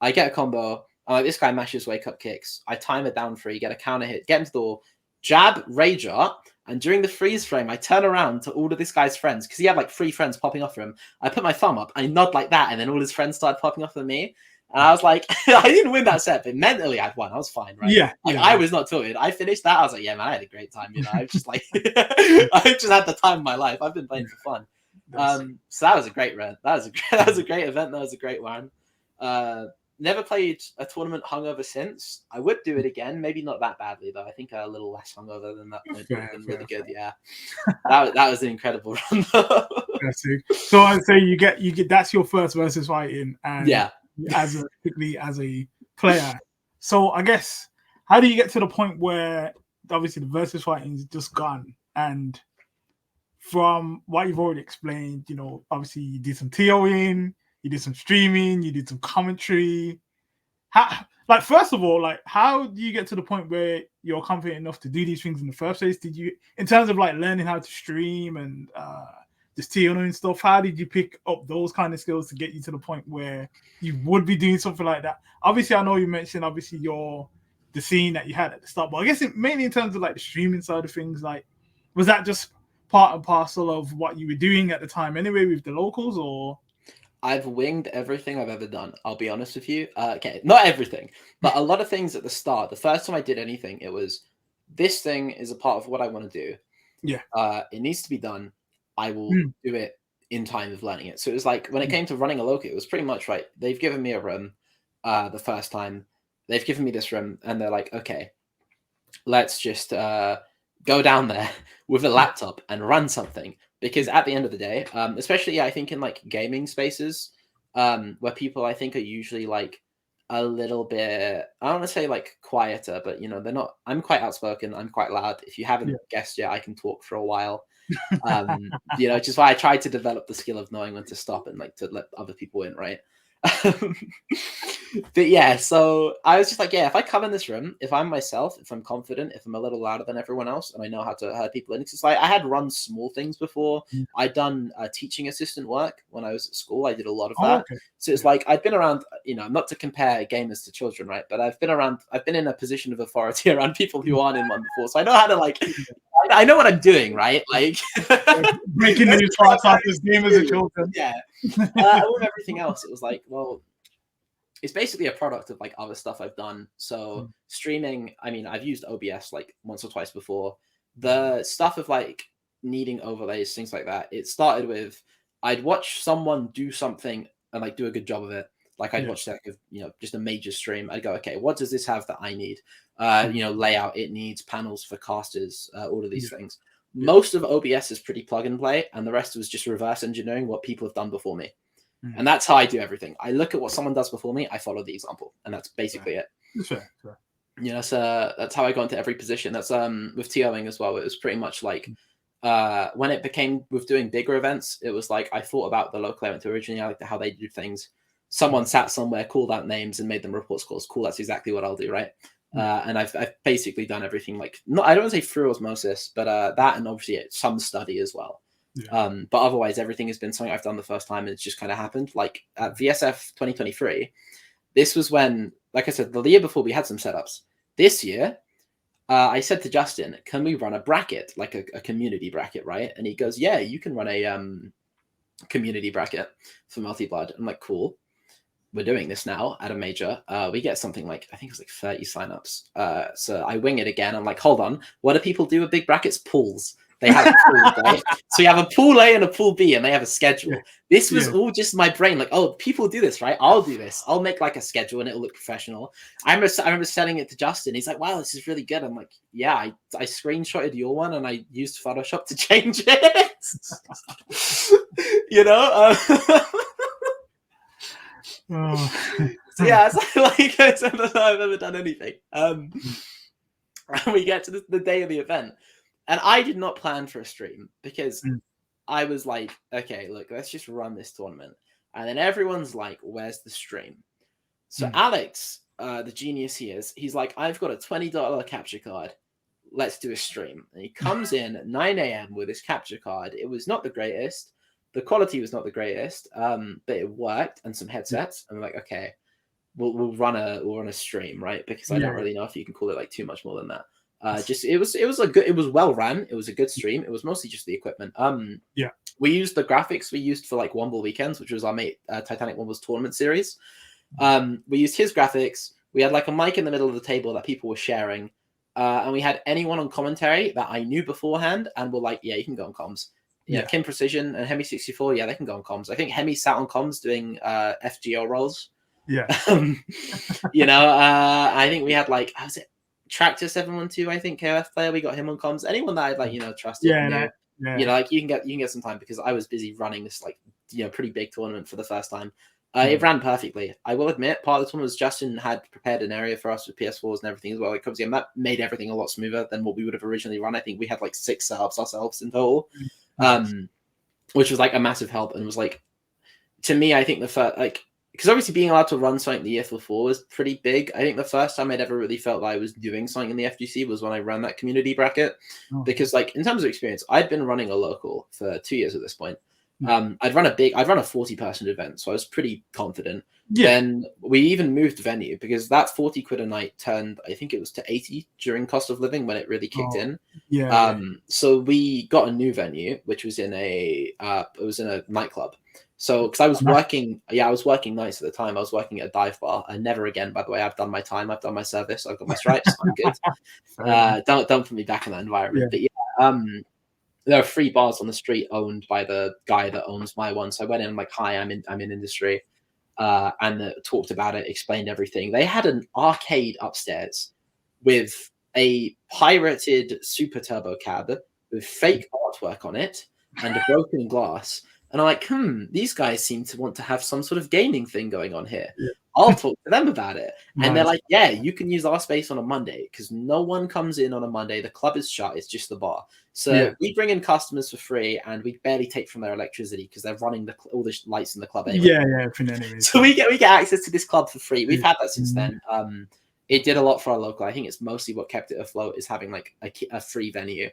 I get a combo. I'm like, this guy mashes wake up kicks. I time it down free, get a counter hit, get into the door, jab, rage up. And during the freeze frame, I turn around to all of this guy's friends because he had like 3 friends popping off for him. I put my thumb up, I nod like that, and then all his friends started popping off for me. And I was like, I didn't win that set, but mentally I'd won. I was fine, right? Yeah. I was not tilted. I finished that. I was like, yeah, man, I had a great time. I was just like, I just had the time of my life. I've been playing for fun. So that was a great run. That was a great event. That was a great one. Never played a tournament hungover since. I would do it again. Maybe not that badly though. I think a little less hungover than that point would have been really good. Yeah, that was an incredible run. So I'd say you get that's your first versus fighting, and yeah, particularly as a player. So I guess how do you get to the point where obviously the versus fighting is just gone, and from what you've already explained, obviously you did some TOing. You did some streaming, you did some commentary. First of all, how do you get to the point where you're confident enough to do these things in the first place? Did you, in terms of learning how to stream and just TOing and stuff, how did you pick up those kind of skills to get you to the point where you would be doing something like that? Obviously, I know you mentioned the scene that you had at the start, but I guess mainly in terms of the streaming side of things, was that just part and parcel of what you were doing at the time anyway with the locals, or? I've winged everything I've ever done. I'll be honest with you. Okay, not everything, but a lot of things at the start. The first time I did anything, it was, this thing is a part of what I want to do. Yeah. It needs to be done. I will do it in time of learning it. So it was like, when it came to running a local, it was pretty much right. They've given me a room the first time. They've given me this room, and they're like, okay, let's just go down there with a laptop and run something. Because at the end of the day, especially I think in gaming spaces, where people I think are usually a little bit, I don't want to say quieter, but they're not. I'm quite outspoken. I'm quite loud. If you haven't guessed yet, I can talk for a while. Which is why I try to develop the skill of knowing when to stop and to let other people in, right? But yeah, so I was just like, yeah, if I come in this room, if I'm myself, if I'm confident, if I'm a little louder than everyone else, and I know how to herd people in, because I had run small things before. I'd done teaching assistant work when I was at school. I did a lot of that. Okay. So it's I'd been around, not to compare gamers to children, right? But I've been in a position of authority around people who aren't in one before. So I know how to I know what I'm doing, right? Breaking news fast off this game as a children. Yeah. With everything else, it was well, it's basically a product of other stuff I've done. So streaming, I mean, I've used OBS once or twice before. The stuff of needing overlays, things like that, it started with, I'd watch someone do something and do a good job of it. I'd watch just a major stream. I'd go, okay, what does this have that I need? Layout, it needs panels for casters, all of these things. Most of OBS is pretty plug and play, and the rest was just reverse engineering what people have done before me. And that's how I do everything. I look at what someone does before me, I follow the example, and that's basically it. Sure. That's how I go into every position. That's with TOing as well. It was pretty much when it became with doing bigger events, it was I thought about the local I went to originally. I liked how they do things. Someone sat somewhere, called out names, and made them report scores. Cool, that's exactly what I'll do, right? And I've basically done everything not, I don't want to say through osmosis, but that, and obviously some study as well. But otherwise everything has been something I've done the first time, and it's just kind of happened. At VSF 2023, this was when, like I said, the year before we had some setups. This year, I said to Justin, can we run a bracket, a community bracket, right? And he goes, yeah, you can run a community bracket for multi-blood. I'm like, cool. We're doing this now at a major. We get something I think it's 30 signups. So I wing it again. I'm like, hold on. What do people do with big brackets? Pools. They have pools, right? So you have a pool A and a pool B, and they have a schedule. This was all just my brain. Oh, people do this, right? I'll do this. I'll make a schedule, and it'll look professional. I remember sending it to Justin. He's like, wow, this is really good. I'm like, yeah, I screenshotted your one, and I used Photoshop to change it. So yeah, it's I said that I've ever done anything. And we get to the day of the event, and I did not plan for a stream because I was like, okay, look, let's just run this tournament. And then everyone's like, where's the stream? So Alex, the genius he is, he's like, I've got a $20 capture card. Let's do a stream. And he comes in at 9 a.m. with his capture card. It was not the greatest. The quality was not the greatest, but it worked, and some headsets. And we're like, okay, we'll run a stream, right? Because I don't really know if you can call it like too much more than that. It was well ran. It was a good stream. It was mostly just the equipment. We used the graphics we used for like Womble Weekends, which was our mate Titanic Womble's tournament series. We used his graphics. We had like a mic in the middle of the table that people were sharing, and we had anyone on commentary that I knew beforehand, and were like, yeah, you can go on comms. Yeah, Kim Precision and Hemi64, yeah, they can go on comms. I think Hemi sat on comms doing FGO roles. Yeah. I think we had like, how's it? Tractor 712, I think, KOF player. We got him on comms. Anyone that I'd like, trusted. Like you can get some time, because I was busy running this like, pretty big tournament for the first time. It ran perfectly. I will admit, part of the tournament was Justin had prepared an area for us with PS4s and everything as well. Like, and that made everything a lot smoother than what we would have originally run. I think we had like 6 setups ourselves in total, which was like a massive help. And was like, to me, I think the first, like, because obviously being allowed to run something the year before was pretty big. I think the first time I'd ever really felt like I was doing something in the FGC was when I ran that community bracket. Because like in terms of experience, I'd been running a local for 2 years at this point. I'd run a 40-person event, so I was pretty confident. Then we even moved venue, because that 40 quid a night turned, I think it was to 80 during cost of living when it really kicked in. So we got a new venue, which was in a nightclub. So, because I was working nights at the time. I was working at a dive bar, and never again, by the way. I've done my time. I've done my service. I've got my stripes. I'm good. Don't put me back in that environment. But there are 3 bars on the street owned by the guy that owns my one. So I went in, like, hi, I'm in industry, and talked about it, explained everything. They had an arcade upstairs with a pirated Super Turbo cab with fake artwork on it and a broken glass. And I'm like, these guys seem to want to have some sort of gaming thing going on here. I'll talk to them about it. And they're like, yeah, you can use our space on a Monday, because no one comes in on a Monday. The club is shut. It's just the bar. So we bring in customers for free, and we barely take from their electricity, because they're running all the lights in the club anyway. So we get access to this club for free. We've had that since then. It did a lot for our local. I think it's mostly what kept it afloat is having like a free venue.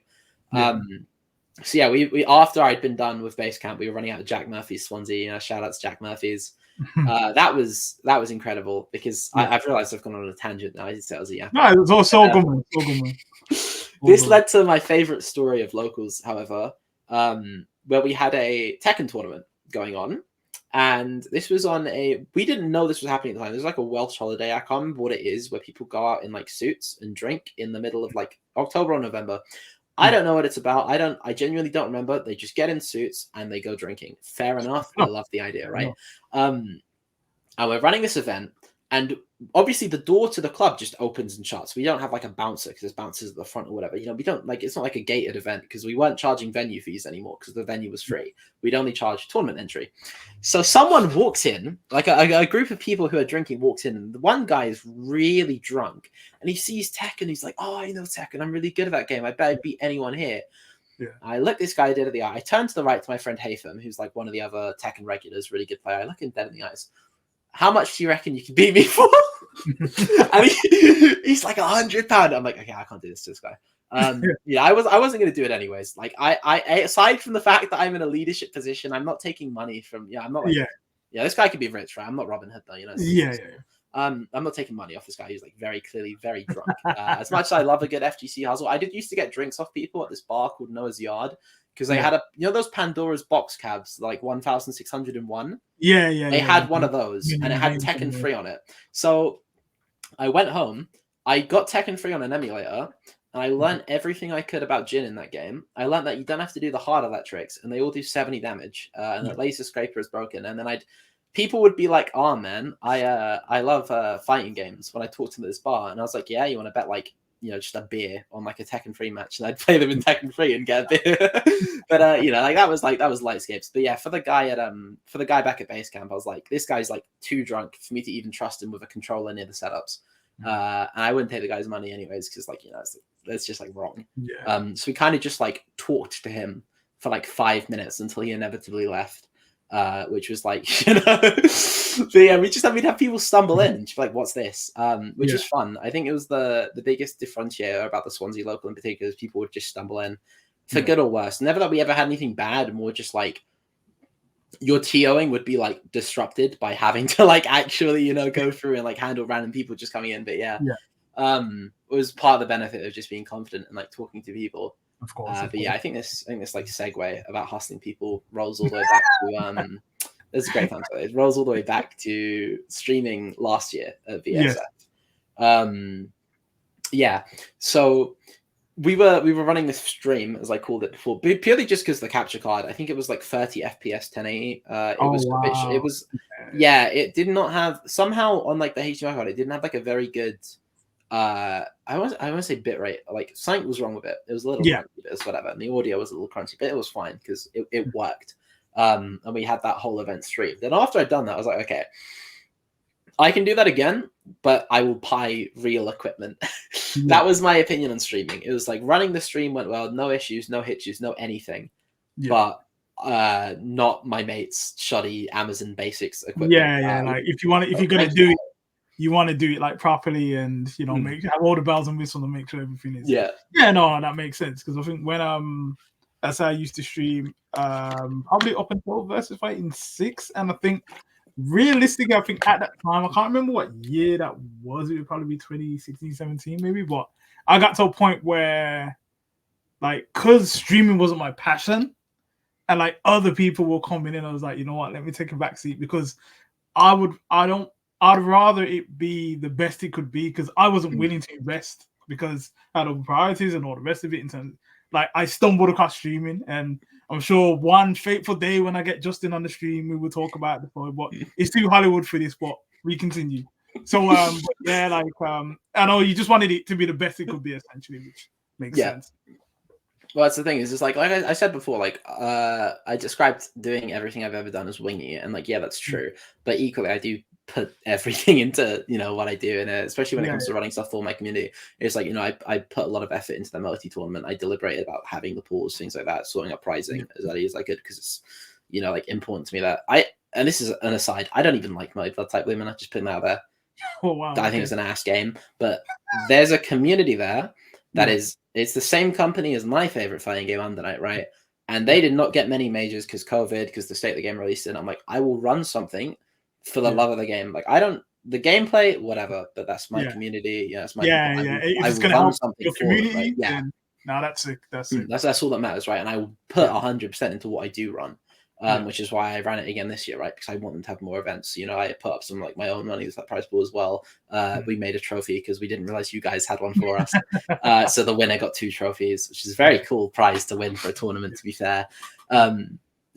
So yeah, we after I'd been done with base camp, we were running out of Jack Murphy's Swansea. Shout out to Jack Murphy's. That was incredible, because I've realized I've gone on a tangent now. It was also good, man. This led to my favorite story of locals, however, where we had a Tekken tournament going on, and this was we didn't know this was happening at the time. There's like a Welsh holiday. I can't remember what it is, where people go out in like suits and drink in the middle of like October or November. I don't know what it's about. I genuinely don't remember. They just get in suits and they go drinking. Fair enough. I love the idea, right? And we're running this event, and obviously the door to the club just opens and shuts. We don't have like a bouncer, because there's bouncers at the front or whatever. We don't like, it's not like a gated event, because we weren't charging venue fees anymore, because the venue was free. We'd only charge tournament entry. So someone walks in, like a group of people who are drinking walks in, and the one guy is really drunk, and he sees Tekken. He's like, oh, I know Tekken. I'm really good at that game. I bet I'd beat anyone here. I look this guy dead at the eye. I turn to the right to my friend Haytham, who's like one of the other Tekken regulars, really good player. I look him dead in the eyes. How much do you reckon you can beat me for? And he's like £100. I'm like, okay, I can't do this to this guy. I wasn't going to do it anyways. Like, I aside from the fact that I'm in a leadership position, I'm not taking money from. I'm not. Like, this guy could be rich, right? I'm not Robin Hood though. I'm not taking money off this guy. He's like very clearly very drunk. As much as I love a good FGC hustle, I did used to get drinks off people at this bar called Noah's Yard, because they had those Pandora's box cabs, like 1601. They had one of those, and it had Tekken 3 on it. So I went home, I got Tekken 3 on an emulator, and I learned everything I could about Jin in that game. I learned that you don't have to do the hard electrics, and they all do 70 damage, and the laser scraper is broken. And then people would be like, oh man, I love fighting games, when I talked to them at this bar. And I was like, yeah, you want to bet like, just a beer on like a Tekken 3 match, and I'd play them in Tekken 3 and get a beer. But that was lightscapes. But yeah, for the guy back at base camp, I was like, this guy's like too drunk for me to even trust him with a controller near the setups. And I wouldn't take the guy's money anyways, because like, that's just like wrong. So we kind of just like talked to him for like 5 minutes until he inevitably left. which was like, you know, so yeah, we'd have people stumble in and just be like, what's this? Which is fun. I think it was the biggest differentiator about the Swansea local in particular is people would just stumble in for good or worse. Never that we ever had anything bad, more just like your TOing would be like disrupted by having to like actually, you know, go through and like handle random people just coming in. But it was part of the benefit of just being confident and like talking to people. Of course. But yeah, I think this like segue about hustling people rolls all the way back to it's a great fun. It rolls all the way back to streaming last year at VSF. So we were running this stream, as I called it before, purely just because the capture card. I think it was like 30 FPS 1080. It was it did not have, somehow on like the HDMI card, it didn't have like a very good I want to say bitrate. Like something was wrong with it. It was a little crunchy, but it's whatever. And the audio was a little crunchy, but it was fine because it worked. And we had that whole event streamed. Then after I'd done that, I was like, okay, I can do that again, but I will buy real equipment. That was my opinion on streaming. It was like running the stream went well, no issues, no hitches, no anything. But not my mate's shoddy Amazon Basics equipment. Like if you're gonna do it, you want to do it like properly and, you know, have all the bells and whistles and make sure everything is. No, that makes sense. Because I think when that's how I used to stream probably up until Vsfighting 6, and I think realistically, I think at that time, I can't remember what year that was. It would probably be 2016, 17 maybe. But I got to a point where, like, because streaming wasn't my passion, and like other people were coming in, I was like, you know what, let me take a back seat, because I'd rather it be the best it could be, because I wasn't willing to invest because I had other priorities and all the rest of it. In terms, like, I stumbled across streaming, and I'm sure one fateful day when I get Justin on the stream, we will talk about it before. But it's too Hollywood for this. But we continue. So I know you just wanted it to be the best it could be, essentially, which makes sense. Well, that's the thing, is just like I said before, like I described doing everything I've ever done as winging it, and like that's true. But equally, I do put everything into, you know, what I do, and especially when it comes to running stuff for my community, it's like, you know, I put a lot of effort into the multi tournament. I deliberated about having the pools, things like that, sorting up pricing as early as I could, because it's, you know, like important to me that and this is an aside, I don't even like my blood type women. I just put them out there. I think it's an ass game, but there's a community there that it's the same company as my favorite fighting game, Under Night, right? And they did not get many majors because COVID, because the state of the game released it. And I'm like, I will run something for the love of the game. Like, the gameplay, whatever, but that's my community. Yeah, it's my it's going to help your community. No, that's it. That's all that matters, right? And I will put 100% into what I do run, which is why I ran it again this year, right? Because I want them to have more events. You know, I put up some like my own money with that prize pool as well. We made a trophy because we didn't realize you guys had one for us. So the winner got 2 trophies, which is a very cool prize to win for a tournament, to be fair.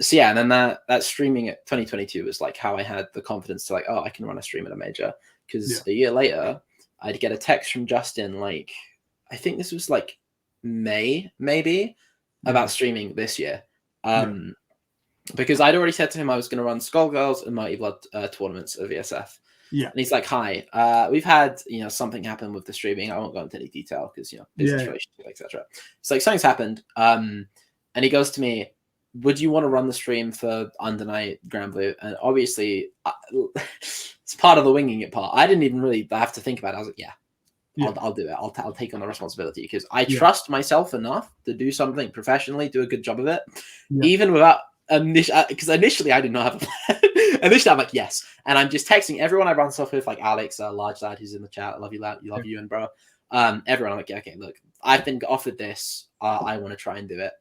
So yeah, and then that streaming at 2022 was like how I had the confidence to like, oh, I can run a stream at a major. Because a year later, I'd get a text from Justin, like, I think this was like May, maybe, about streaming this year. Because I'd already said to him I was going to run Skullgirls and Mighty Blood tournaments at VSF. And he's like, hi, we've had, you know, something happen with the streaming. I won't go into any detail because, you know, business relationship, etc. It's like, something's happened. And he goes to me, would you want to run the stream for Under Night Grand Blue? And obviously, it's part of the winging it part. I didn't even really have to think about it. I was like, I'll do it. I'll take on the responsibility, because I trust myself enough to do something professionally, do a good job of it, even without because initially I did not have a plan. Initially I'm like, yes, and I'm just texting everyone I run stuff with, like Alex, large lad who's in the chat. I love you, lad. You love you and bro. Everyone, I'm like, okay, look, I've been offered this. I want to try and do it.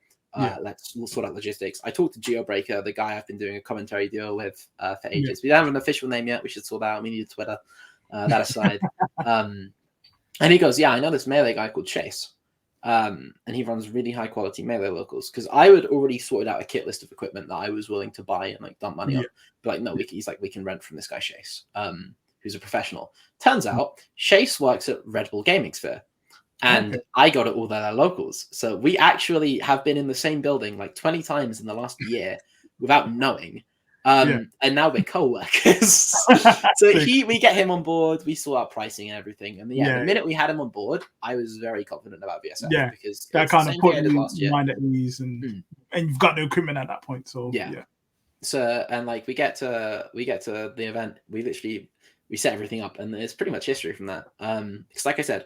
We'll sort out logistics. I talked to Geobreaker, the guy I've been doing a commentary deal with for ages. We don't have an official name yet. We should sort that out. We need a Twitter. That aside, and he goes, yeah, I know this melee guy called Chase, and he runs really high quality melee locals. Because I would already sorted out a kit list of equipment that I was willing to buy and like dump money on. But like, no, he's like, we can rent from this guy Chase, who's a professional. Turns out Chase works at Red Bull Gaming Sphere. And I got it all their locals. So we actually have been in the same building like 20 times in the last year without knowing. And now we're co-workers. So we get him on board, we sort out pricing and everything. And the minute we had him on board, I was very confident about VSF. Because that kind of put you mind at ease, and you've got no equipment at that point. So So, and like we get to the event, we set everything up, and it's pretty much history from that. Because like I said,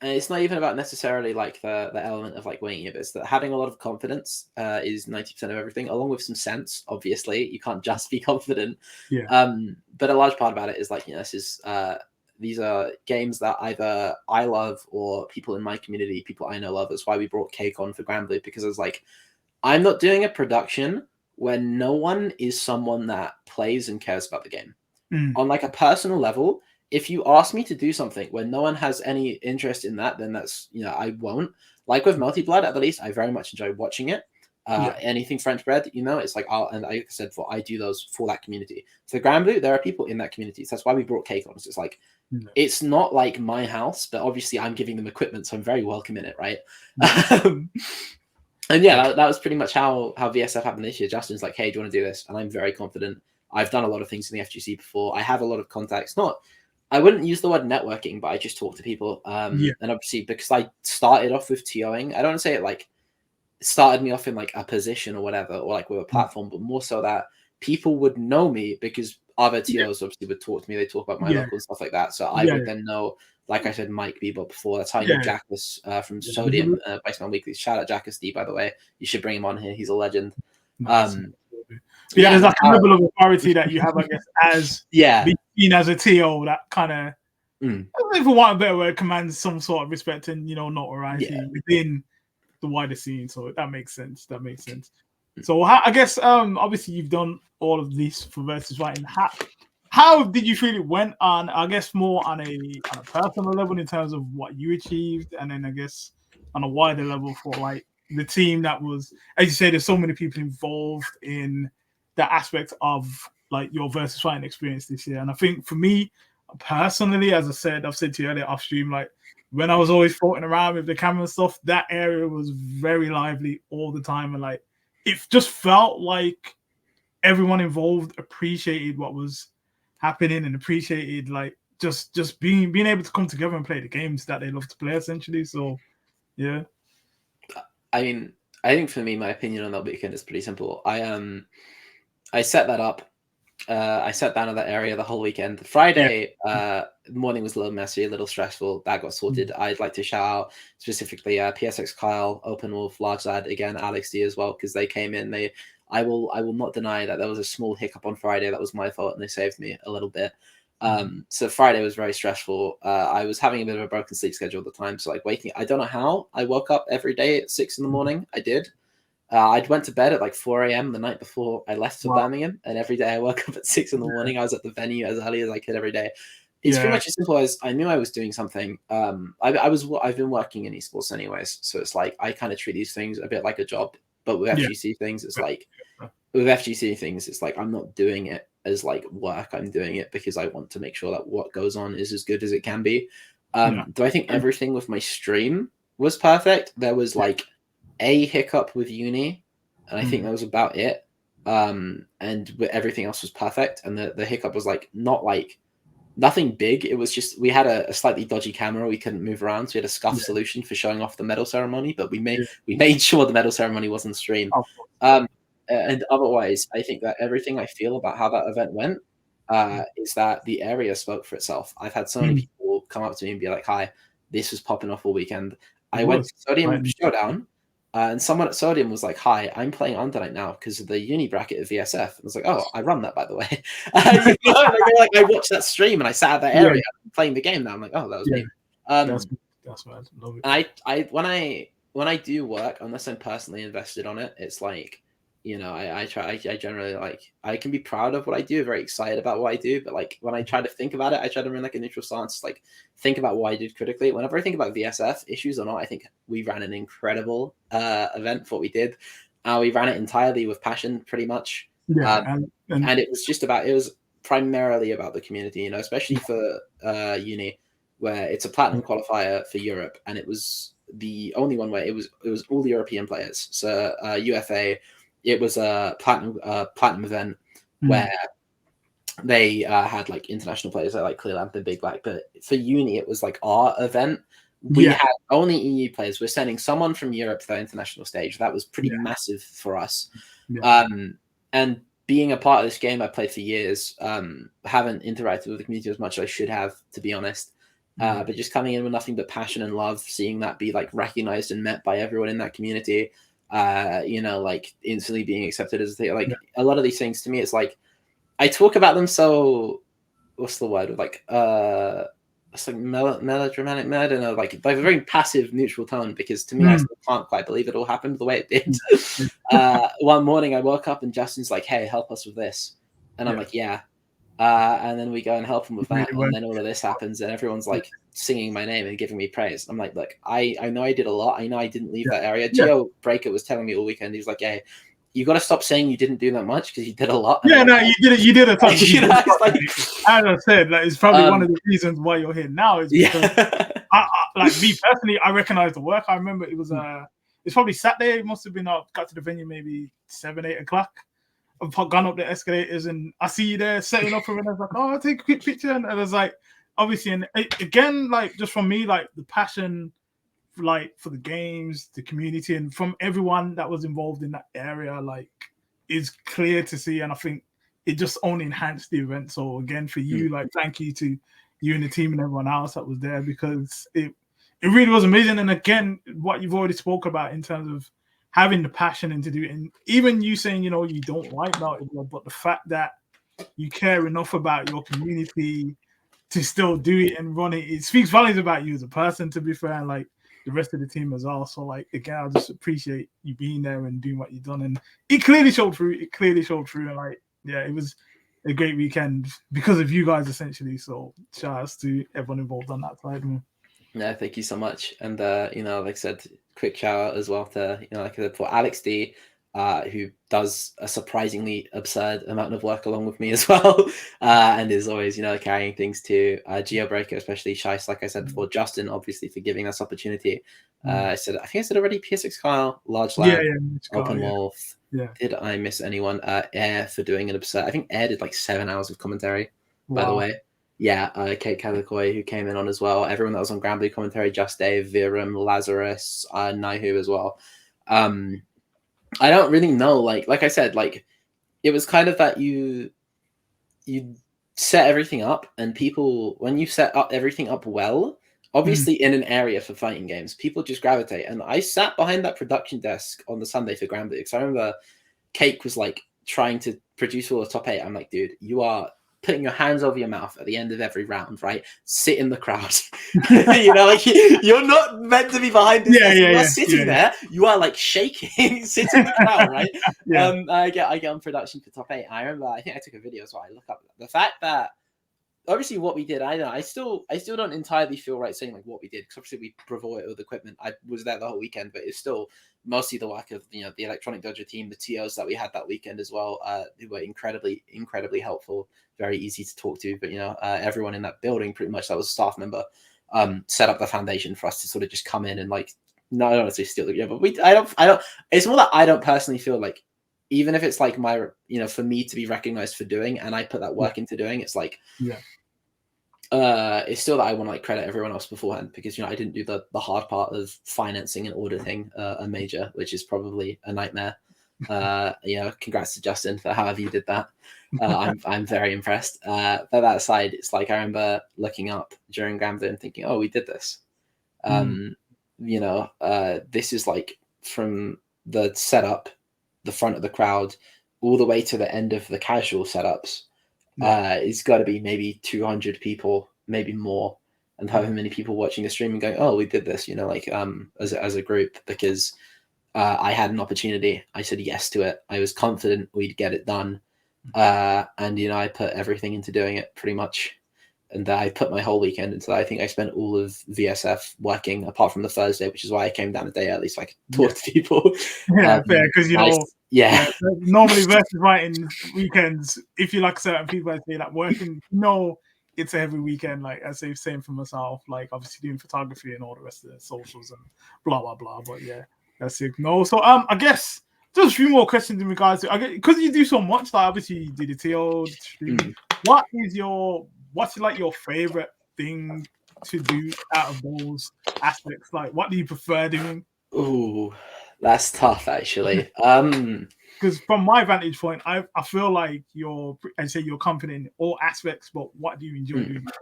and it's not even about necessarily like the element of like winging it, but it's that having a lot of confidence is 90% of everything, along with some sense. Obviously, you can't just be confident. Yeah. But a large part about it is like, these are games that either I love or people in my community, people I know love. That's why we brought Cake on for Granblue, because I was like, I'm not doing a production where no one is someone that plays and cares about the game. On like a personal level, if you ask me to do something where no one has any interest in that, then that's, I won't. Like with Multi-Blood, at the least, I very much enjoy watching it. Anything French bread, it's like and like I said, I do those for that community. So Granblue, there are people in that community. So that's why we brought Cake on. So it's like, it's not like my house, but obviously I'm giving them equipment, so I'm very welcome in it, right? And yeah, that was pretty much how VSF happened this year. Justin's like, hey, do you want to do this? And I'm very confident. I've done a lot of things in the FGC before. I have a lot of contacts. I wouldn't use the word networking, but I just talk to people. And obviously, because I started off with TOing, I don't want to say it like started me off in like a position or whatever, or like with a platform, but more so that people would know me because other TOs obviously would talk to me. They talk about my local and stuff like that. So I would then know, like I said, Mike Bebop before. That's how I know Jackus from Sodium, Viceman Weekly. Shout out Jackus D, by the way. You should bring him on here. He's a legend. Nice. There's like a level of authority that you have, I guess, as being seen as a TO that kind of, if we want a better word, commands some sort of respect and notoriety within the wider scene. So that makes sense. So I guess obviously you've done all of this for Vsfighting. How did you feel it went on? I guess more on a personal level in terms of what you achieved, and then I guess on a wider level for like the team that was, as you say, there's so many people involved in that aspect of like your Vsfighting experience this year. And I think for me personally, as I said, I've said to you earlier off stream, like when I was always floating around with the camera and stuff, that area was very lively all the time, and like it just felt like everyone involved appreciated what was happening and appreciated like just being able to come together and play the games that they love to play, essentially. So yeah. I mean, I think for me, my opinion on that weekend is pretty simple. I set that up. I sat down in that area the whole weekend. Friday morning was a little messy, a little stressful. That got sorted. I'd like to shout out specifically PSX Kyle, Open Wolf, Large Lad, again, Alex D as well, because they came in. I will not deny that there was a small hiccup on Friday. That was my fault, and they saved me a little bit. So Friday was very stressful. I was having a bit of a broken sleep schedule at the time. So like waking, I don't know how I woke up every day at 6 a.m. I did. I went to bed at like 4 a.m. the night before I left for Birmingham, and every day I woke up at 6 a.m. I was at the venue as early as I could every day. It's pretty much as simple as I knew I was doing something. I've been working in esports anyways, so it's like I kind of treat these things a bit like a job. But with FGC things, it's like I'm not doing it as like work. I'm doing it because I want to make sure that what goes on is as good as it can be. Do I think everything with my stream was perfect? There was like a hiccup with uni, and I think that was about it. And everything else was perfect. And the hiccup was like not like nothing big. It was just we had a slightly dodgy camera. We couldn't move around, so we had a scuff solution for showing off the medal ceremony. But we made sure the medal ceremony was on stream. And otherwise, I think that everything I feel about how that event went is that the area spoke for itself. I've had so many people come up to me and be like, "Hi, this was popping off all weekend." I went to Sodium Showdown. And someone at Sodium was like, "Hi, I'm playing Undernight now because of the uni bracket of VSF." I was like, "Oh, I run that, by the way." Like, I watched that stream and I sat at that area playing the game now. I'm like, "Oh, that was me." That's right. Love it. When I do work, unless I'm personally invested on it, it's like, I generally like, I can be proud of what I do, very excited about what I do, but like when I try to think about it, I try to run like a neutral stance, like think about what I did critically. Whenever I think about VSF, issues or not, I think we ran an incredible event for what we did. We ran it entirely with passion, pretty much. And it was primarily about the community, especially for uni, where it's a platinum qualifier for Europe, and it was the only one where it was all European players. So UFA. It was a platinum event where they had like international players like Clear Lamp and Big Black. But for uni, it was like our event. We had only EU players. We're sending someone from Europe to the international stage. That was pretty massive for us. and being a part of this game, I played for years. Haven't interacted with the community as much as I should have, to be honest. But just coming in with nothing but passion and love, seeing that be like recognized and met by everyone in that community, like instantly being accepted as a thing. Like a lot of these things to me, it's like I talk about them so, what's the word? Like it's like melodramatic. I don't know, like a very passive, neutral tone. Because to me, I still can't quite believe it all happened the way it did. One morning, I woke up and Justin's like, "Hey, help us with this," and I'm like, "Yeah." And then we go and help him with that, and then all of this happens, and everyone's like singing my name and giving me praise. I'm like, "Look, I know I did a lot. I know I didn't leave that area." Geo Breaker was telling me all weekend. He was like, "Hey, you got to stop saying you didn't do that much because you did a lot." And you did it. You did it. As I said, it's probably one of the reasons why you're here now is because like me personally, I recognize the work. I remember it was it's probably Saturday. It must have been got to the venue maybe 7-8 o'clock. I've gone up the escalators and I see you there setting up, and I was like, "Oh, I'll take a quick picture." And I was like, obviously, and again, like just from me, like the passion, like for the games, the community, and from everyone that was involved in that area, like is clear to see. And I think it just only enhanced the event. So again, for you, like thank you to you and the team and everyone else that was there, because it really was amazing. And again, what you've already spoke about in terms of having the passion and to do it, and even you saying, you don't like Melted Blood, but the fact that you care enough about your community to still do it and run it, it speaks volumes about you as a person, to be fair, and like the rest of the team as well. So like again, I just appreciate you being there and doing what you've done, and it clearly showed through. And like, yeah, it was a great weekend because of you guys essentially. So shout outs to everyone involved on that side, man. Yeah, thank you so much. And like I said, quick shout out as well to like I said, for Alex D, who does a surprisingly absurd amount of work along with me as well, and is always carrying things to Geobreaker, especially Shice, like I said before, Justin, obviously, for giving us opportunity. I think I said already, PSX Kyle, Large Lab, Open Wolf. Did I miss anyone? Air for doing an absurd. I think Air did like 7 hours of commentary, by the way. Yeah, Kate Calicoy, who came in on as well. Everyone that was on Grand Blue commentary, Just Dave, Virum, Lazarus, Naihu as well. I don't really know. Like I said, like it was kind of that you set everything up, and people, when you set up everything up well, obviously in an area for fighting games, people just gravitate. And I sat behind that production desk on the Sunday for Grand Blue because I remember Cake was like trying to produce all the top 8. I'm like, dude, you are putting your hands over your mouth at the end of every round, right? Sit in the crowd. Like you're not meant to be behind this. You're sitting there. You are like shaking, sit in the crowd, right? I get on production for top 8. I remember, I think I took a video, so I look up the fact that obviously what we did, I still don't entirely feel right saying like what we did, because obviously we brought it with equipment. I was there the whole weekend, but it's still mostly the work of the Electronic Dodger team, the TOs that we had that weekend as well, who were incredibly helpful, very easy to talk to. But everyone in that building, pretty much that was a staff member, set up the foundation for us to sort of just come in and like, no, I don't want to say steal the but I don't. It's more that I don't personally feel like, even if it's like my, for me to be recognized for doing, and I put that work into doing, it's like, it's still that I want to like credit everyone else beforehand, because I didn't do the hard part of financing and auditing a major, which is probably a nightmare. Congrats to Justin for however you did that. I'm very impressed. But that aside, it's like I remember looking up during Grand Blue and thinking, oh, we did this. This is like from the setup, the front of the crowd, all the way to the end of the casual setups. It's got to be maybe 200 people, maybe more, and however many people watching the stream and going, oh, we did this, as a group, because I had an opportunity. I said yes to it. I was confident we'd get it done. And, I put everything into doing it pretty much. And I put my whole weekend into that. I think I spent all of VSF working, apart from the Thursday, which is why I came down a day early so I could talk to people. Fair, because normally Vsfighting weekends, if you like certain people, I say like working, it's every weekend. Like I say, same for myself. Like obviously doing photography and all the rest of the socials and blah blah blah. But yeah, that's it. No, so I guess just a few more questions in regards to, because you do so much. Like obviously you did the TO stream. What's like your favorite thing to do out of those aspects? Like, what do you prefer doing? Ooh, That's tough, actually. Because from my vantage point, I feel like you're confident in all aspects, but what do you enjoy doing most?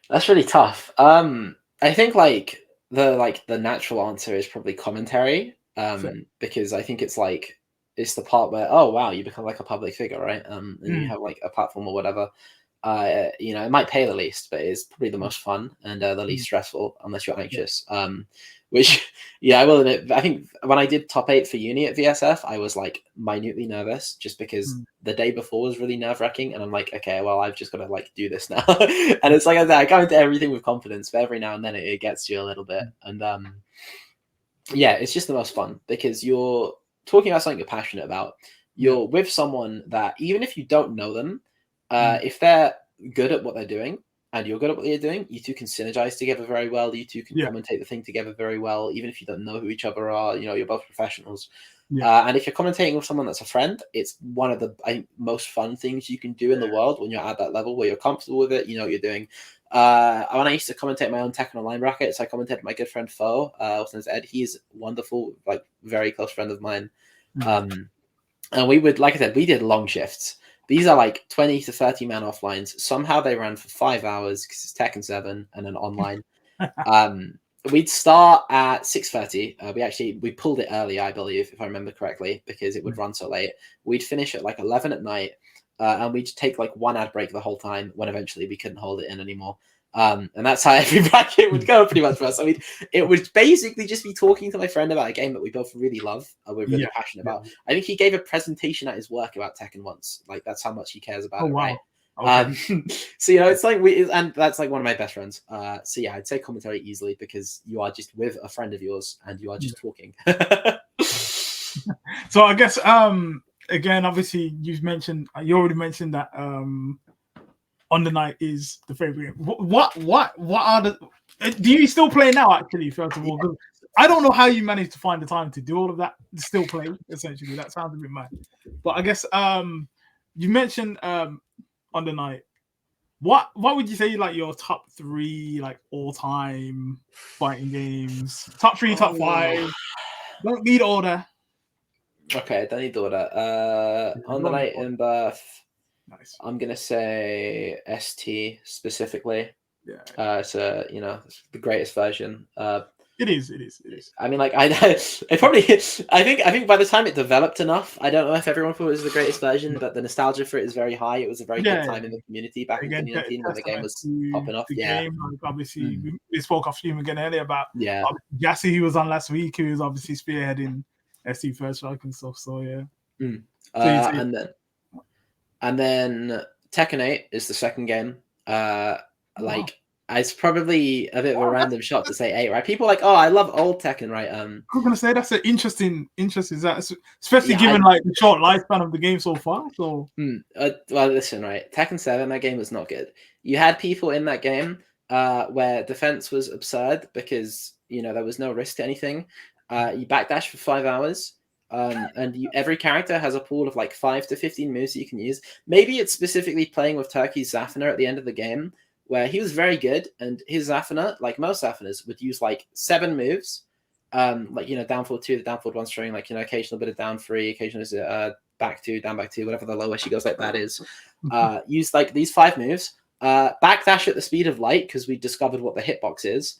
That's really tough. I think the natural answer is probably commentary. Because I think it's the part where, oh wow, you become like a public figure, right? And you have like a platform or whatever. It might pay the least, but it's probably the most fun and the least stressful, unless you're anxious. Which, yeah, I will admit, I think when I did top 8 for uni at VSF, I was like minutely nervous just because the day before was really nerve wracking. And I'm like, okay, well, I've just got to like do this now. And it's like I go into everything with confidence, but every now and then it gets you a little bit. And yeah, it's just the most fun because you're talking about something you're passionate about. You're with someone that even if you don't know them, if they're good at what they're doing, and you're good at what you're doing, you two can synergize together very well. You two can commentate the thing together very well, even if you don't know who each other are. You're both professionals. And if you're commentating with someone that's a friend, it's one of the most fun things you can do in the world when you're at that level where you're comfortable with it. You know what you're doing. When I used to commentate my own Tekken Online brackets, I commentated my good friend Fo, also known as Ed. He's wonderful, like very close friend of mine. And we would, like I said, we did long shifts. These are like 20 to 30 man offlines. Somehow they ran for 5 hours because it's Tekken 7 and then online. We'd start at 6:30. We pulled it early, I believe, if I remember correctly, because it would run so late. We'd finish at like 11 at night, and we'd take like one ad break the whole time when eventually we couldn't hold it in anymore. And that's how every bracket would go pretty much for us. I mean, it would basically just be talking to my friend about a game that we both really love, we're really passionate about. I think he gave a presentation at his work about Tekken once. Like, that's how much he cares about it, right? Okay. So, it's like and that's like one of my best friends. So yeah, I'd say commentary easily because you are just with a friend of yours and you are just talking. So I guess, again, obviously you already mentioned that, On the Night is the favorite. What are the? Do you still play now? Actually, first of all, because I don't know how you managed to find the time to do all of that. Still play, essentially. That sounds a bit mad. But I guess you mentioned On the Night. What would you say like your top 3 like all time fighting games? Top 3, top 5. Don't need order. Okay, don't need order. On the Night in Birth. Nice. I'm gonna say ST specifically. Yeah. It's the greatest version. It is. I mean, like I think by the time it developed enough, I don't know if everyone thought it was the greatest version, but the nostalgia for it is very high. It was a very good time in the community back in 2019 when the game was popping off. Game, like, obviously, we spoke off Hume again earlier about Jassy, who was on last week, who was obviously spearheading SC First Strike and stuff. So yeah. And then Tekken 8 is the second game. It's probably a bit of a random shot to say 8, right? People are like, oh, I love old Tekken, right? I'm gonna say that's an interesting that, especially given like the short lifespan of the game so far. So well, listen, right? Tekken 7, that game was not good. You had people in that game where defense was absurd because there was no risk to anything. You backdash for 5 hours. And every character has a pool of like 5 to 15 moves that you can use. Maybe it's specifically playing with Turkey's Zafina at the end of the game, where he was very good, and his Zafina, like most Zafinas, would use like 7 moves, down forward 2, the down forward 1 string, occasional bit of down 3, occasional back 2, down back 2, whatever the lowest she goes like that is. Use like these 5 moves, backdash at the speed of light because we discovered what the hitbox is.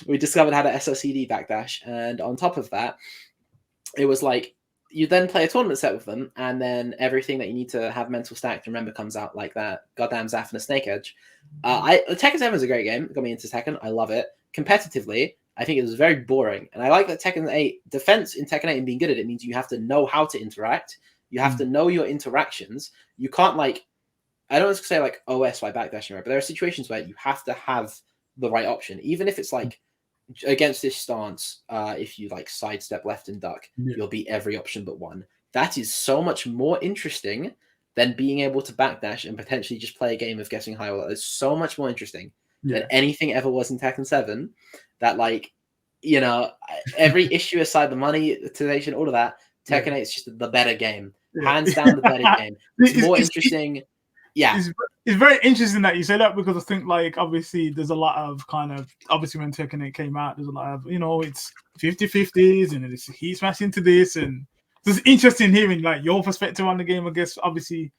We discovered how to SOCD backdash, and on top of that, it was like you then play a tournament set with them, and then everything that you need to have mental stack to remember comes out like that goddamn Zafina Snake Edge. Tekken 7 is a great game. It got me into Tekken. I love it. Competitively, I think it was very boring. And I like that Tekken 8, defense in Tekken 8 and being good at it means you have to know how to interact. You have to know your interactions. You can't I don't want to say like OS by backdashing, right? But there are situations where you have to have the right option. Even if it's like, against this stance, if you sidestep left and duck, you'll beat every option but one. That is so much more interesting than being able to backdash and potentially just play a game of guessing high or low. It's so much more interesting than anything ever was in Tekken 7. That every issue aside, the monetization, all of that, Tekken 8 is just the better game. Hands down the better game. It's more interesting. Yeah. It's very interesting that you say that, because I think like obviously there's a lot of kind of obviously when Tekken 8 came out, there's a lot of, you know, it's 50-50s and it's heat smash into this, and it's interesting hearing like your perspective on the game. I guess obviously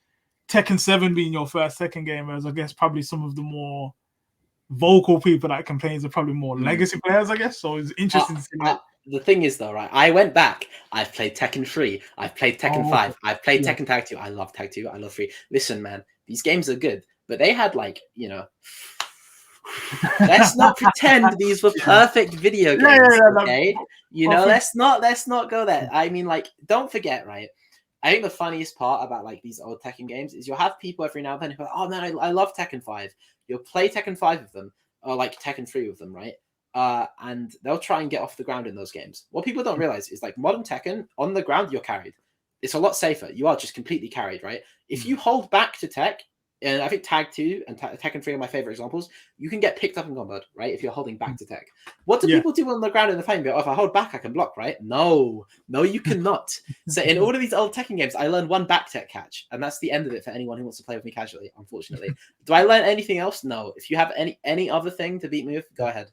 Tekken 7 being your first Tekken game, whereas I guess probably some of the more vocal people that complains are probably more legacy players, I guess. So it's interesting to see like the thing is though, right? I went back. I've played Tekken 3. I've played Tekken 5. I've played Tekken Tag 2. I love Tag 2. I love 3. Listen, man, these games are good, but they had like, you know, let's not pretend these were perfect video games, okay? You know, let's not go there. I mean, like, don't forget, right? I think the funniest part about like these old Tekken games is you'll have people every now and then who are, oh man, I love Tekken 5. You'll play Tekken 5 with them, or like Tekken 3 with them, right? And they'll try and get off the ground in those games. What people don't realize is like modern Tekken, on the ground, you're carried. It's a lot safer. You are just completely carried, right? If you hold back to tech, and I think Tag 2 and Tekken 3 are my favorite examples, you can get picked up and comboed, right? If you're holding back to tech. What do people do on the ground in the fighting? Oh, if I hold back, I can block, right? No, you cannot. So in all of these old Tekken games, I learned one back tech catch, and that's the end of it for anyone who wants to play with me casually, unfortunately. Do I learn anything else? No. If you have any other thing to beat me with, go ahead.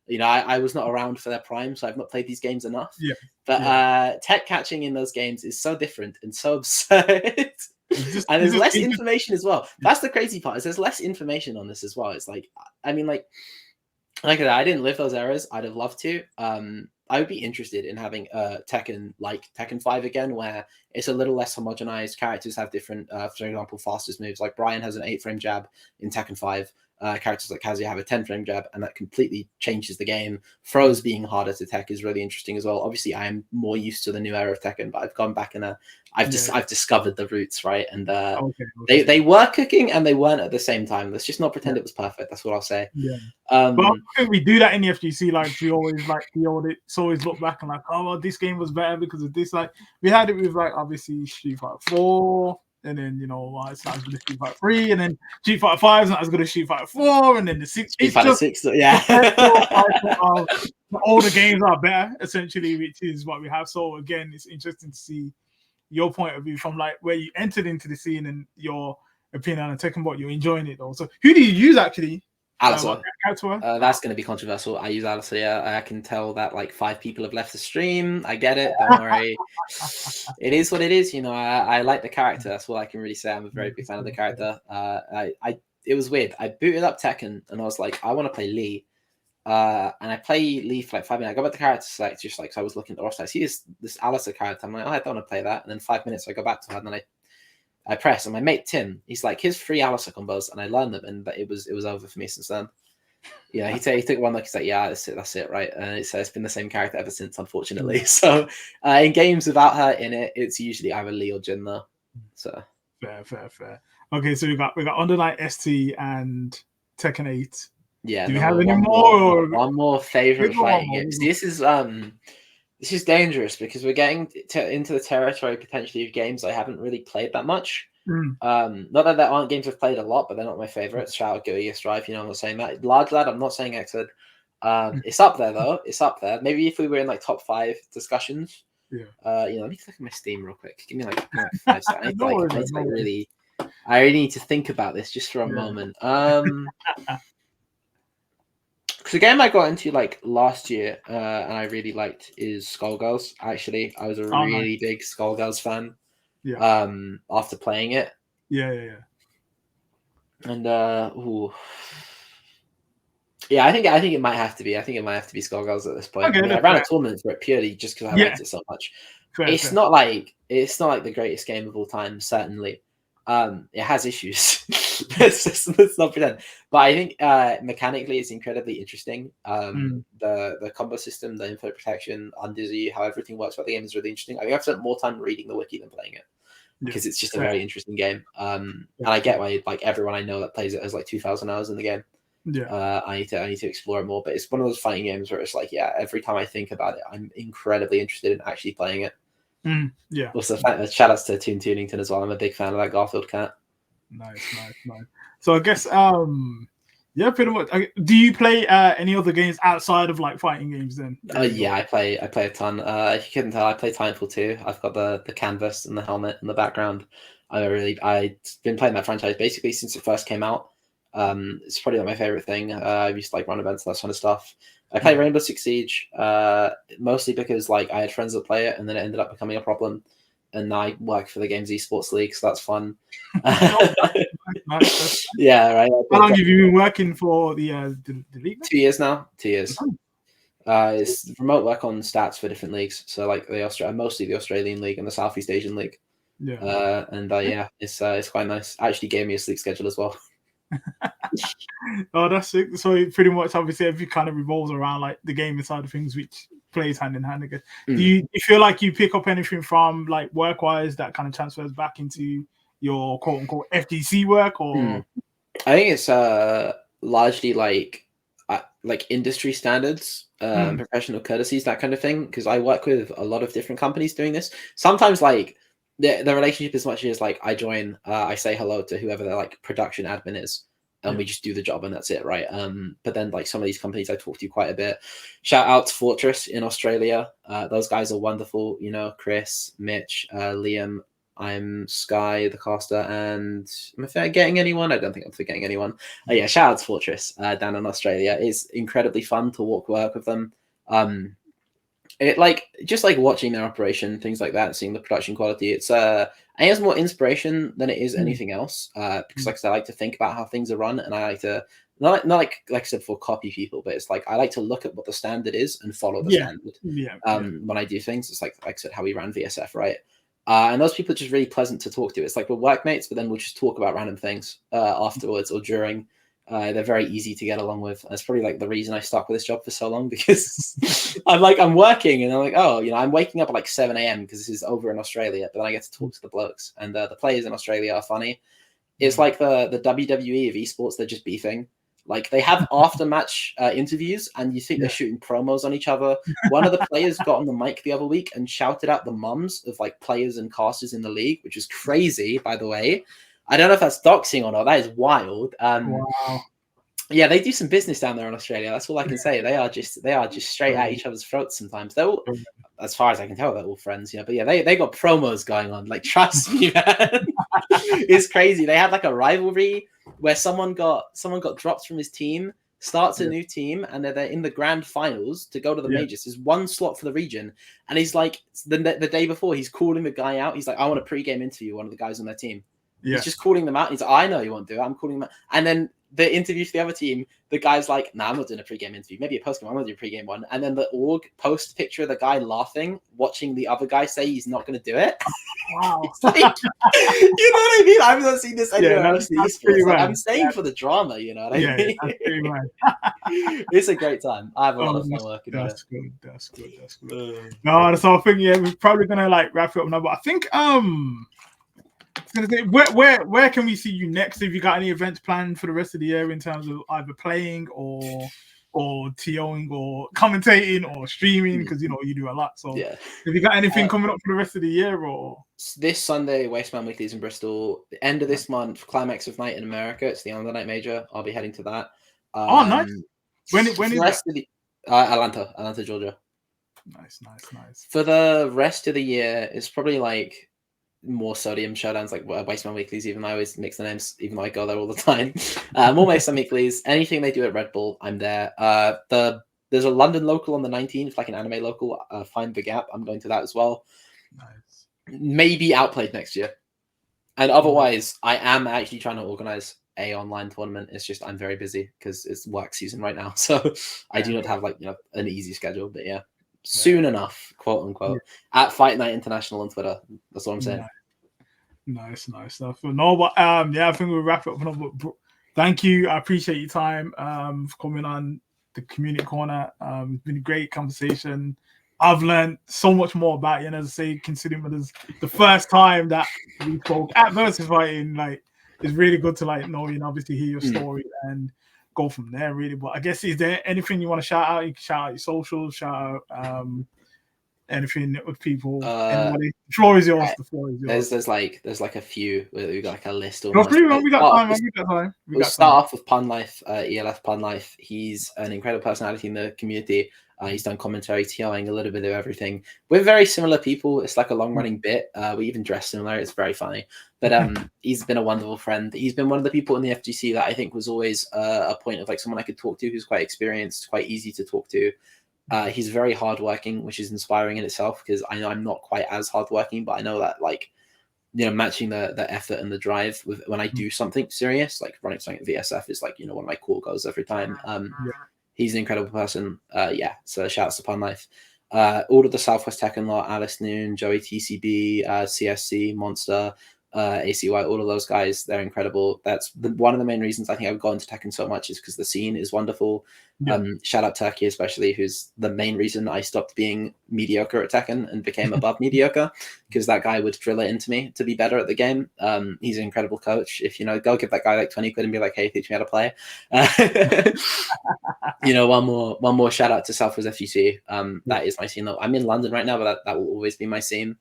You know, I was not around for their prime, so I've not played these games enough. But tech catching in those games is so different and so absurd. And there's less information as well. That's the crazy part, is there's less information on this as well. It's like, I mean, like I didn't live those eras. I'd have loved to. I would be interested in having Tekken like Tekken 5 again, where it's a little less homogenized. Characters have different, for example, fastest moves. Like Brian has an 8-frame jab in Tekken 5. Characters like Kazuya have a 10-frame jab, and that completely changes the game. Throws being harder to tech is really interesting as well. Obviously, I am more used to the new era of Tekken, but I've gone back and I've discovered the roots, right? And they were cooking and they weren't at the same time. Let's just not pretend it was perfect. That's what I'll say. But I think we do that in the FGC. Like we always it's always look back and like, oh well, this game was better because of this. Like we had it with like obviously Street Fighter 4. And then, you know, it's not as good as Street Fighter 3, and then Street Fighter 5 is not as good as Street Fighter 4, and then the 6. Street Fighter 6, yeah. All the games are better, essentially, which is what we have. So, again, it's interesting to see your point of view from, like, where you entered into the scene and your opinion on Tekken, but you're enjoying it, though. So, who do you use, actually? Alistair. That's going to be controversial. I use Alistair. Yeah. I can tell that like 5 people have left the stream. I get it. Don't worry. It is what it is. You know, I like the character. That's what I can really say. I'm a very big fan of the character. It was weird. I booted up Tekken and I was like, I want to play Lee. And I play Lee for like 5 minutes. I go back to character select, just like, so I was looking at the roster. I see this Alistair character. I'm like, oh, I don't want to play that. And then 5 minutes, I go back to her and then I press, and my mate Tim, he's like, here's 3 Alistair combos, and I learned them, and it was over for me since then. Yeah, he took one look, he's like, yeah, that's it, right? And it's been the same character ever since, unfortunately. So in games without her in it, it's usually either Lee or Jin though. So fair. Okay, so we got Under Night ST and Tekken 8. Yeah. Do we have any more? One more favorite fighting game. This is dangerous because we're getting into the territory potentially of games I haven't really played that much. Not that there aren't games I've played a lot, but they're not my favorites. Shout out Guerrilla Strive, you know, I'm not saying that. Large Lad, I'm not saying Xed. It's up there though. It's up there. Maybe if we were in like top 5 discussions. You know, let me look at my Steam real quick. Give me like 5 seconds. I really need to think about this just for a moment. Because the game I got into like last year and I really liked is Skullgirls. Actually, I was a really big Skullgirls fan. After playing it. Yeah. And I think it might have to be. I think it might have to be Skullgirls at this point. Okay, I ran a tournament for it purely just because I liked it so much. It's not like the greatest game of all time. Certainly, it has issues. let's not pretend. But I think mechanically it's incredibly interesting. The combo system, the info protection, undizzy, how everything works about the game is really interesting. I think I've spent more time reading the wiki than playing it because it's just a very interesting game. And I get why like everyone I know that plays it has like 2,000 hours in the game. I need to explore it more. But it's one of those fighting games where it's like, every time I think about it, I'm incredibly interested in actually playing it. Also, shout outs to Toon Tunington as well. I'm a big fan of that Garfield cat. Nice. So I guess pretty much. Do you play any other games outside of like fighting games then? I play a ton. If you couldn't tell, I play Titanfall 2. I've got the canvas and the helmet in the background. I've been playing that franchise basically since it first came out. It's probably like my favorite thing. I used to like run events and that sort of stuff. I play Rainbow Six Siege mostly because like I had friends that play it, and then it ended up becoming a problem. And now I work for the game's esports league, so that's fun. Nice. Yeah, right. How long have you been working for the league? 2 years now. 2 years. It's remote work on stats for different leagues. So like mostly the Australian league and the Southeast Asian league. Yeah. Yeah, it's quite nice. I actually gave me a sleep schedule as well. Oh, that's it. So it pretty much obviously every kind of revolves around like the gaming side of things, which plays hand in hand again. Do you feel like you pick up anything from like work wise that kind of transfers back into your quote unquote FGC work, or I think it's largely like industry standards, professional courtesies, that kind of thing, because I work with a lot of different companies doing this. Sometimes like the relationship is much as like I join, I say hello to whoever their like production admin is, and we just do the job and that's it, right? But then like some of these companies I talk to quite a bit. Shout out to Fortress in Australia. Those guys are wonderful, you know, Chris, Mitch, Liam. I'm Sky, the caster, and am I forgetting anyone? I don't think I'm forgetting anyone. Yeah, shout out to Fortress down in Australia. It's incredibly fun to work with them. It like just like watching their operation, things like that, seeing the production quality. It's I think it's more inspiration than it is anything else. Because like I said, I like to think about how things are run, and I like to not like I said before, copy people, but it's like I like to look at what the standard is and follow the standard. When I do things, it's like I said, how we ran VSF, right? And those people are just really pleasant to talk to. It's like we're workmates, but then we'll just talk about random things afterwards or during. They're very easy to get along with. That's probably like the reason I stuck with this job for so long, because I'm working and I'm like, oh, you know, I'm waking up at like 7 a.m. because this is over in Australia, but then I get to talk to the blokes, and the players in Australia are funny. It's like the WWE of esports. They're just beefing. Like they have after match interviews, and you think they're shooting promos on each other. One of the players got on the mic the other week and shouted out the mums of like players and casters in the league, which is crazy, by the way. I don't know if that's doxing or not. That is wild. wow. Yeah, they do some business down there in Australia. That's all I can say. They are just straight at each other's throats sometimes. They're all, as far as I can tell, they're all friends. Yeah, but yeah, they got promos going on. Like, trust me, man. It's crazy. They had like a rivalry where someone got dropped from his team, starts a new team, and they're in the grand finals to go to the majors. There's one slot for the region, and he's like the day before, he's calling the guy out. He's like, I want a pre-game interview one of the guys on their team. He's just calling them out. He's like, I know you won't do it. I'm calling them out. And then the interview for the other team, the guy's like, nah, I'm not doing a pre-game interview. Maybe a post-game. I'm going to do a pre-game one. And then the org posts a picture of the guy laughing, watching the other guy say he's not going to do it. Wow. Like, you know what I mean? I've not seen this anywhere else in esports. Like, I'm staying for the drama, you know what I mean? That's pretty right. It's a great time. I have a lot of fun working on it. That's good. No, so I think we're probably gonna like wrap it up now. But I think where can we see you next? Have you got any events planned for the rest of the year in terms of either playing or TOing or commentating or streaming? Because you know you do a lot. So have you got anything coming up for the rest of the year? Or this Sunday, Wasteman Weeklies in Bristol. The end of this month, Climax of Night in America. It's the Under Night Major. I'll be heading to that. Nice. When is that? Atlanta, Georgia. Nice. For the rest of the year, it's probably like more Sodium showdowns, like Wasteman Weeklies. Even I always mix the names, even though I go there all the time. More Wasteman Weeklies. Anything they do at Red Bull, I'm there. There's a London local on the 19th, like an anime local. Find the Gap. I'm going to that as well. Nice. Maybe Outplayed next year. And otherwise, I am actually trying to organize a online tournament. It's just I'm very busy because it's work season right now, so I do not have like an easy schedule. But soon enough, quote unquote, at Fight Night International on Twitter. That's what I'm saying. Nice stuff. No, but I think we'll wrap it up. But thank you. I appreciate your time for coming on the Community Corner. It's been a great conversation. I've learned so much more about you, and as I say, considering it was the first time that we spoke at Vsfighting, like it's really good to like know, obviously hear your story and go from there, really. But I guess, is there anything you want to shout out? You can shout out your socials, shout out anything with people. Anybody. The floor is yours. The floor is yours. There's like a few. We got like a list. We got time. We'll start off with Pun Life, ELF Pun Life. He's an incredible personality in the community. He's done commentary, TOing, a little bit of everything. We're very similar people. It's like a long-running bit. We even dress similar. It's very funny. But he's been a wonderful friend. He's been one of the people in the FGC that I think was always a point of like someone I could talk to who's quite experienced, quite easy to talk to. He's very hardworking, which is inspiring in itself because I know I'm not quite as hardworking, but I know that like, matching the effort and the drive with when I do something serious, like running something at VSF is like, one of my core goals every time. He's an incredible person. So shouts to Pun Life. All of the Southwest Tekken lot, Alice Noon, Joey TCB, CSC, Monster, ACY, all of those guys, they're incredible. That's one of the main reasons I think I've gone into Tekken so much is because the scene is wonderful. Shout out Turkey especially, who's the main reason I stopped being mediocre at Tekken and became above mediocre, because that guy would drill it into me to be better at the game. He's an incredible coach. If go give that guy like 20 quid and be like, hey, teach me how to play. One more shout out to Southwest FGC. That is my scene though. I'm in London right now, but that will always be my scene.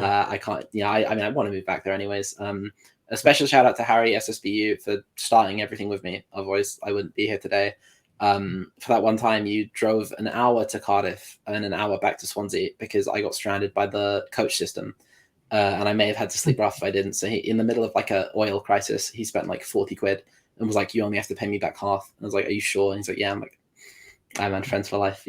I can't, I want to move back there anyways. A special shout out to Harry SSBU for starting everything with me. Otherwise I wouldn't be here today. For that one time you drove an hour to Cardiff and an hour back to Swansea because I got stranded by the coach system. And I may have had to sleep rough if I didn't. So he, in the middle of like a oil crisis, he spent like 40 quid and was like, you only have to pay me back half. And I was like, are you sure? And he's like, yeah. I'm like, I'm on friends for life,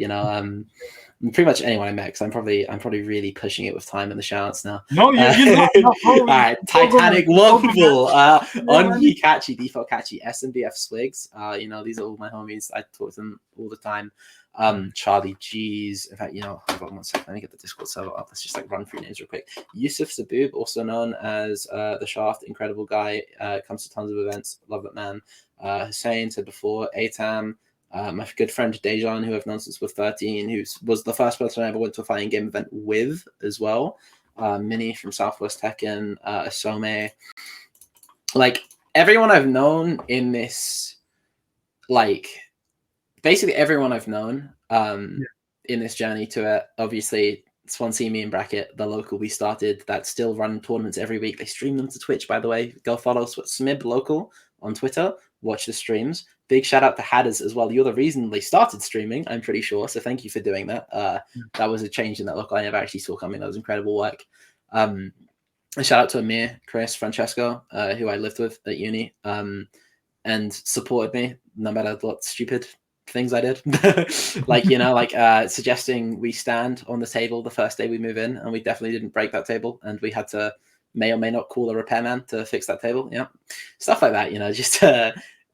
pretty much anyone I met, because I'm probably really pushing it with time and the shoutouts now. No, you're not. All right, Titanic Waffle, on Catchy, Default Catchy, SMBF Swigs. These are all my homies. I talk to them all the time. Charlie G's. In fact, hold on 1 second. Let me get the Discord server up. Let's just like run through names real quick. Yusuf Zaboob, also known as the Shaft, incredible guy. Comes to tons of events. Love that man. Hussein said before. Atam. My good friend Dejan, who I've known since we're 13, who was the first person I ever went to a fighting game event with as well. Minnie from Southwest Tekken, Asome. Like, everyone I've known in this, like, basically everyone I've known in this journey to it. Obviously, Swansea Me in bracket, the local we started, that still run tournaments every week. They stream them to Twitch, by the way. Go follow Smib Local on Twitter. Watch the streams. Big shout out to Hadders as well. You're the reason they started streaming, I'm pretty sure. So thank you for doing that. That was a change in that look I never actually saw coming. That was incredible work. A shout out to Amir, Chris, Francesco, who I lived with at uni, and supported me no matter what stupid things I did. Suggesting we stand on the table the first day we move in, and we definitely didn't break that table, and we had to may or may not call a repairman to fix that table. Stuff like that. Just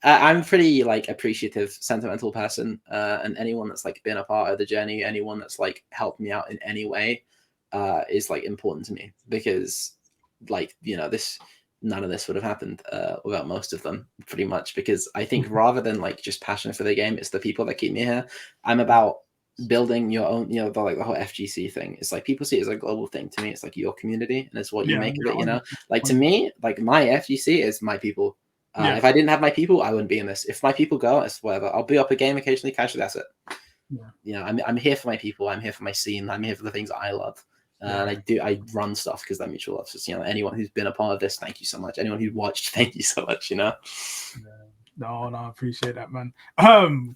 I'm pretty like appreciative, sentimental person, and anyone that's like been a part of the journey, anyone that's like helped me out in any way, is like important to me, because like none of this would have happened without most of them, pretty much, because I think rather than like just passion for the game, it's the people that keep me here. I'm about building your own, the whole FGC thing. It's like people see it as a global thing. To me, it's like your community, and it's what you make of it. Like to me, like my FGC is my people. If I didn't have my people, I wouldn't be in this. If my people go, it's whatever. I'll be up a game occasionally, casually. That's it. I'm here for my people. I'm here for my scene. I'm here for the things that I love. And I run stuff because that mutual love. So, anyone who's been a part of this, thank you so much. Anyone who's watched, thank you so much. No, I appreciate that, man.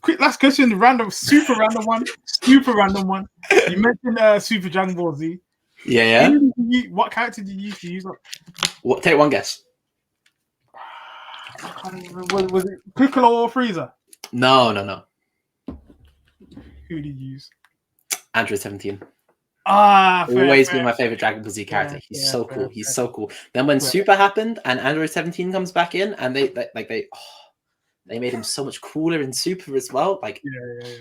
Quick last question, super random one. You mentioned Super Dragon Ball Z. Yeah. What character did you use? What? Take one guess. Was it Piccolo or Frieza? No. Who did you use? Android 17. Always been my favorite Dragon Ball Z character. He's so cool. He's so cool. Then when Super happened and Android 17 comes back in, and they made him so much cooler in Super as well. Like,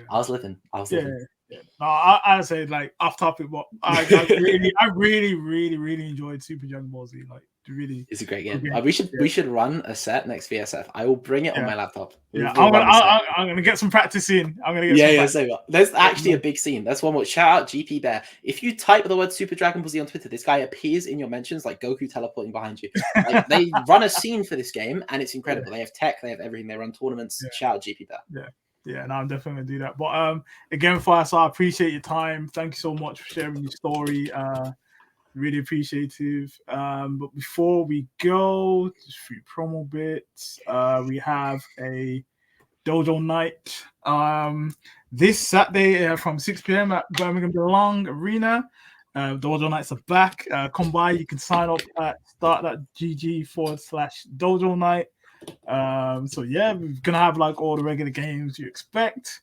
I was living. Yeah. No, I say like off topic, but I really enjoyed Super Dragon Ball Z. Like, really, it's a great game. We should run a set next VSF. I will bring it on my laptop. I'm gonna get some practice in. There's actually a big scene. That's one more. Shout out GP Bear. If you type the word Super Dragon Ball Z on Twitter, this guy appears in your mentions like Goku teleporting behind you. Like, they run a scene for this game, and it's incredible. They have tech, they have everything. They run tournaments. Shout out GP Bear. Yeah, no, I'm definitely gonna do that. But again, Firestar, I appreciate your time. Thank you so much for sharing your story. Really appreciative. But before we go, just a few promo bits. We have a dojo night this Saturday from 6 p.m. at Birmingham Belong Arena. Dojo nights are back. Come by. You can sign up at start.gg/dojo night. So yeah, we're gonna have like all the regular games you expect.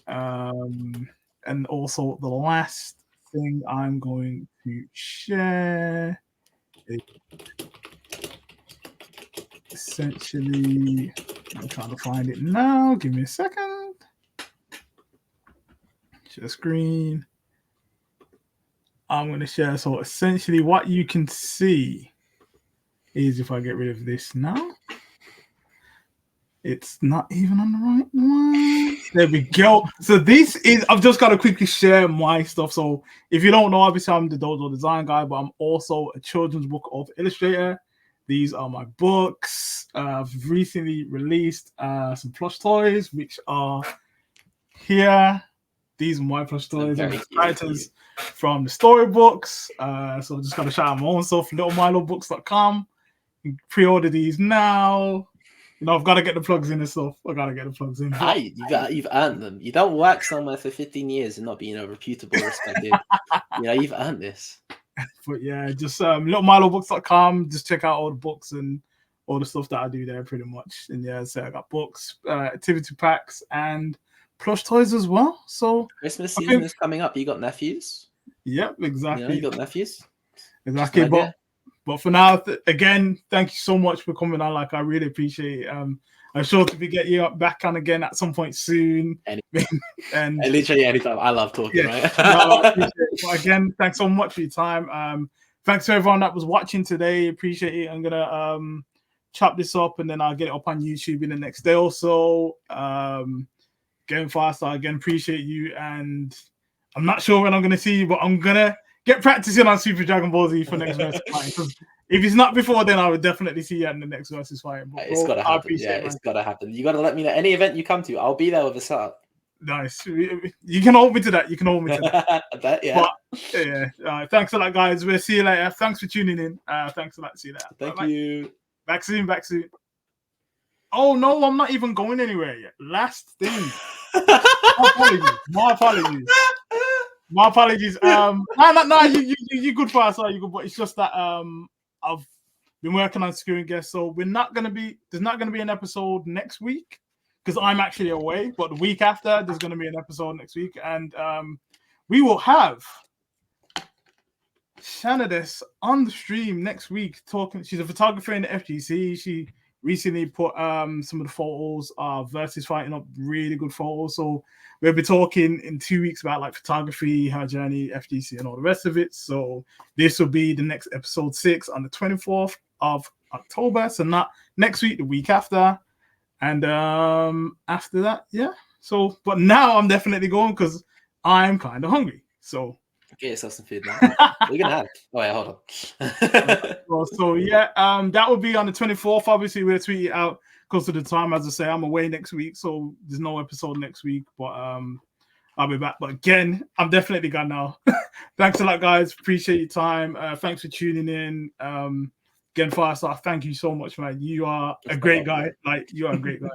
And also the last thing I'm going to share is essentially, I'm trying to find it now. Give me a second. Share screen. I'm going to share. So essentially what you can see is, if I get rid of this now, it's not even on the right one. There we go. So this is, I've just got to quickly share my stuff. So if you don't know, obviously I'm the Dojo design guy, but I'm also a children's book author illustrator. These are my books. I've recently released some plush toys, which are here. These are my plush toys and characters from the storybooks. So just got to shout out my own stuff, littlemilobooks.com. You can pre-order these now. You know, I've got to get the plugs in and stuff. I got to get the plugs in. You've earned them. You don't work somewhere for 15 years and not being a reputable, respected. You've earned this. But yeah, just littlemilobooks.com. Just check out all the books and all the stuff that I do there pretty much. And yeah, so I got books, activity packs, and plush toys as well. So Christmas season is coming up. You got nephews? Yep, exactly. You got nephews? Exactly. But for now, again, thank you so much for coming on. Like, I really appreciate it. I'm sure to get you back on again at some point soon. And literally anytime. I love talking, right? But again, thanks so much for your time. Thanks to everyone that was watching today. Appreciate it. I'm gonna chop this up and then I'll get it up on YouTube in the next day or so. Getting faster. Again, appreciate you. And I'm not sure when I'm gonna see you, but I'm gonna get practicing on Super Dragon Ball Z for next versus fight. Because if it's not before, then I would definitely see you in the next versus fight. But it's gotta happen. It's gotta happen. You gotta let me know any event you come to. I'll be there with a setup. Nice. You can hold me to that. I bet, yeah. But, yeah. Thanks a lot, guys. We'll see you later. Thanks for tuning in. Thanks a lot. See you later. Thank you. Back soon. Oh no, I'm not even going anywhere yet. Last thing. My apologies. No, you good for us, you good, but it's just that I've been working on securing guests, so there's not gonna be an episode next week because I'm actually away, but the week after there's gonna be an episode next week, and we will have Shanades on the stream next week talking. She's a photographer in the FGC. She recently put some of the photos of Vsfighting up, really good photos. So we'll be talking in 2 weeks about like photography, her journey, FGC, and all the rest of it. So this will be the next episode 6 on the 24th of October. So not next week, the week after. And after that, yeah. So, but now I'm definitely going because I'm kind of hungry. So get yourself some food now. What are you gonna have? Oh yeah, hold on. So yeah, that will be on the 24th. Obviously, we'll tweet it out close to the time. As I say, I'm away next week, so there's no episode next week. But I'll be back. But again, I'm definitely gone now. Thanks a lot, guys. Appreciate your time. Thanks for tuning in. Again, Firestar, thank you so much, man. You are a great guy. Like, you are a great guy.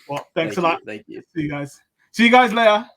Well, thanks a lot. Thank you. See you guys. See you guys later.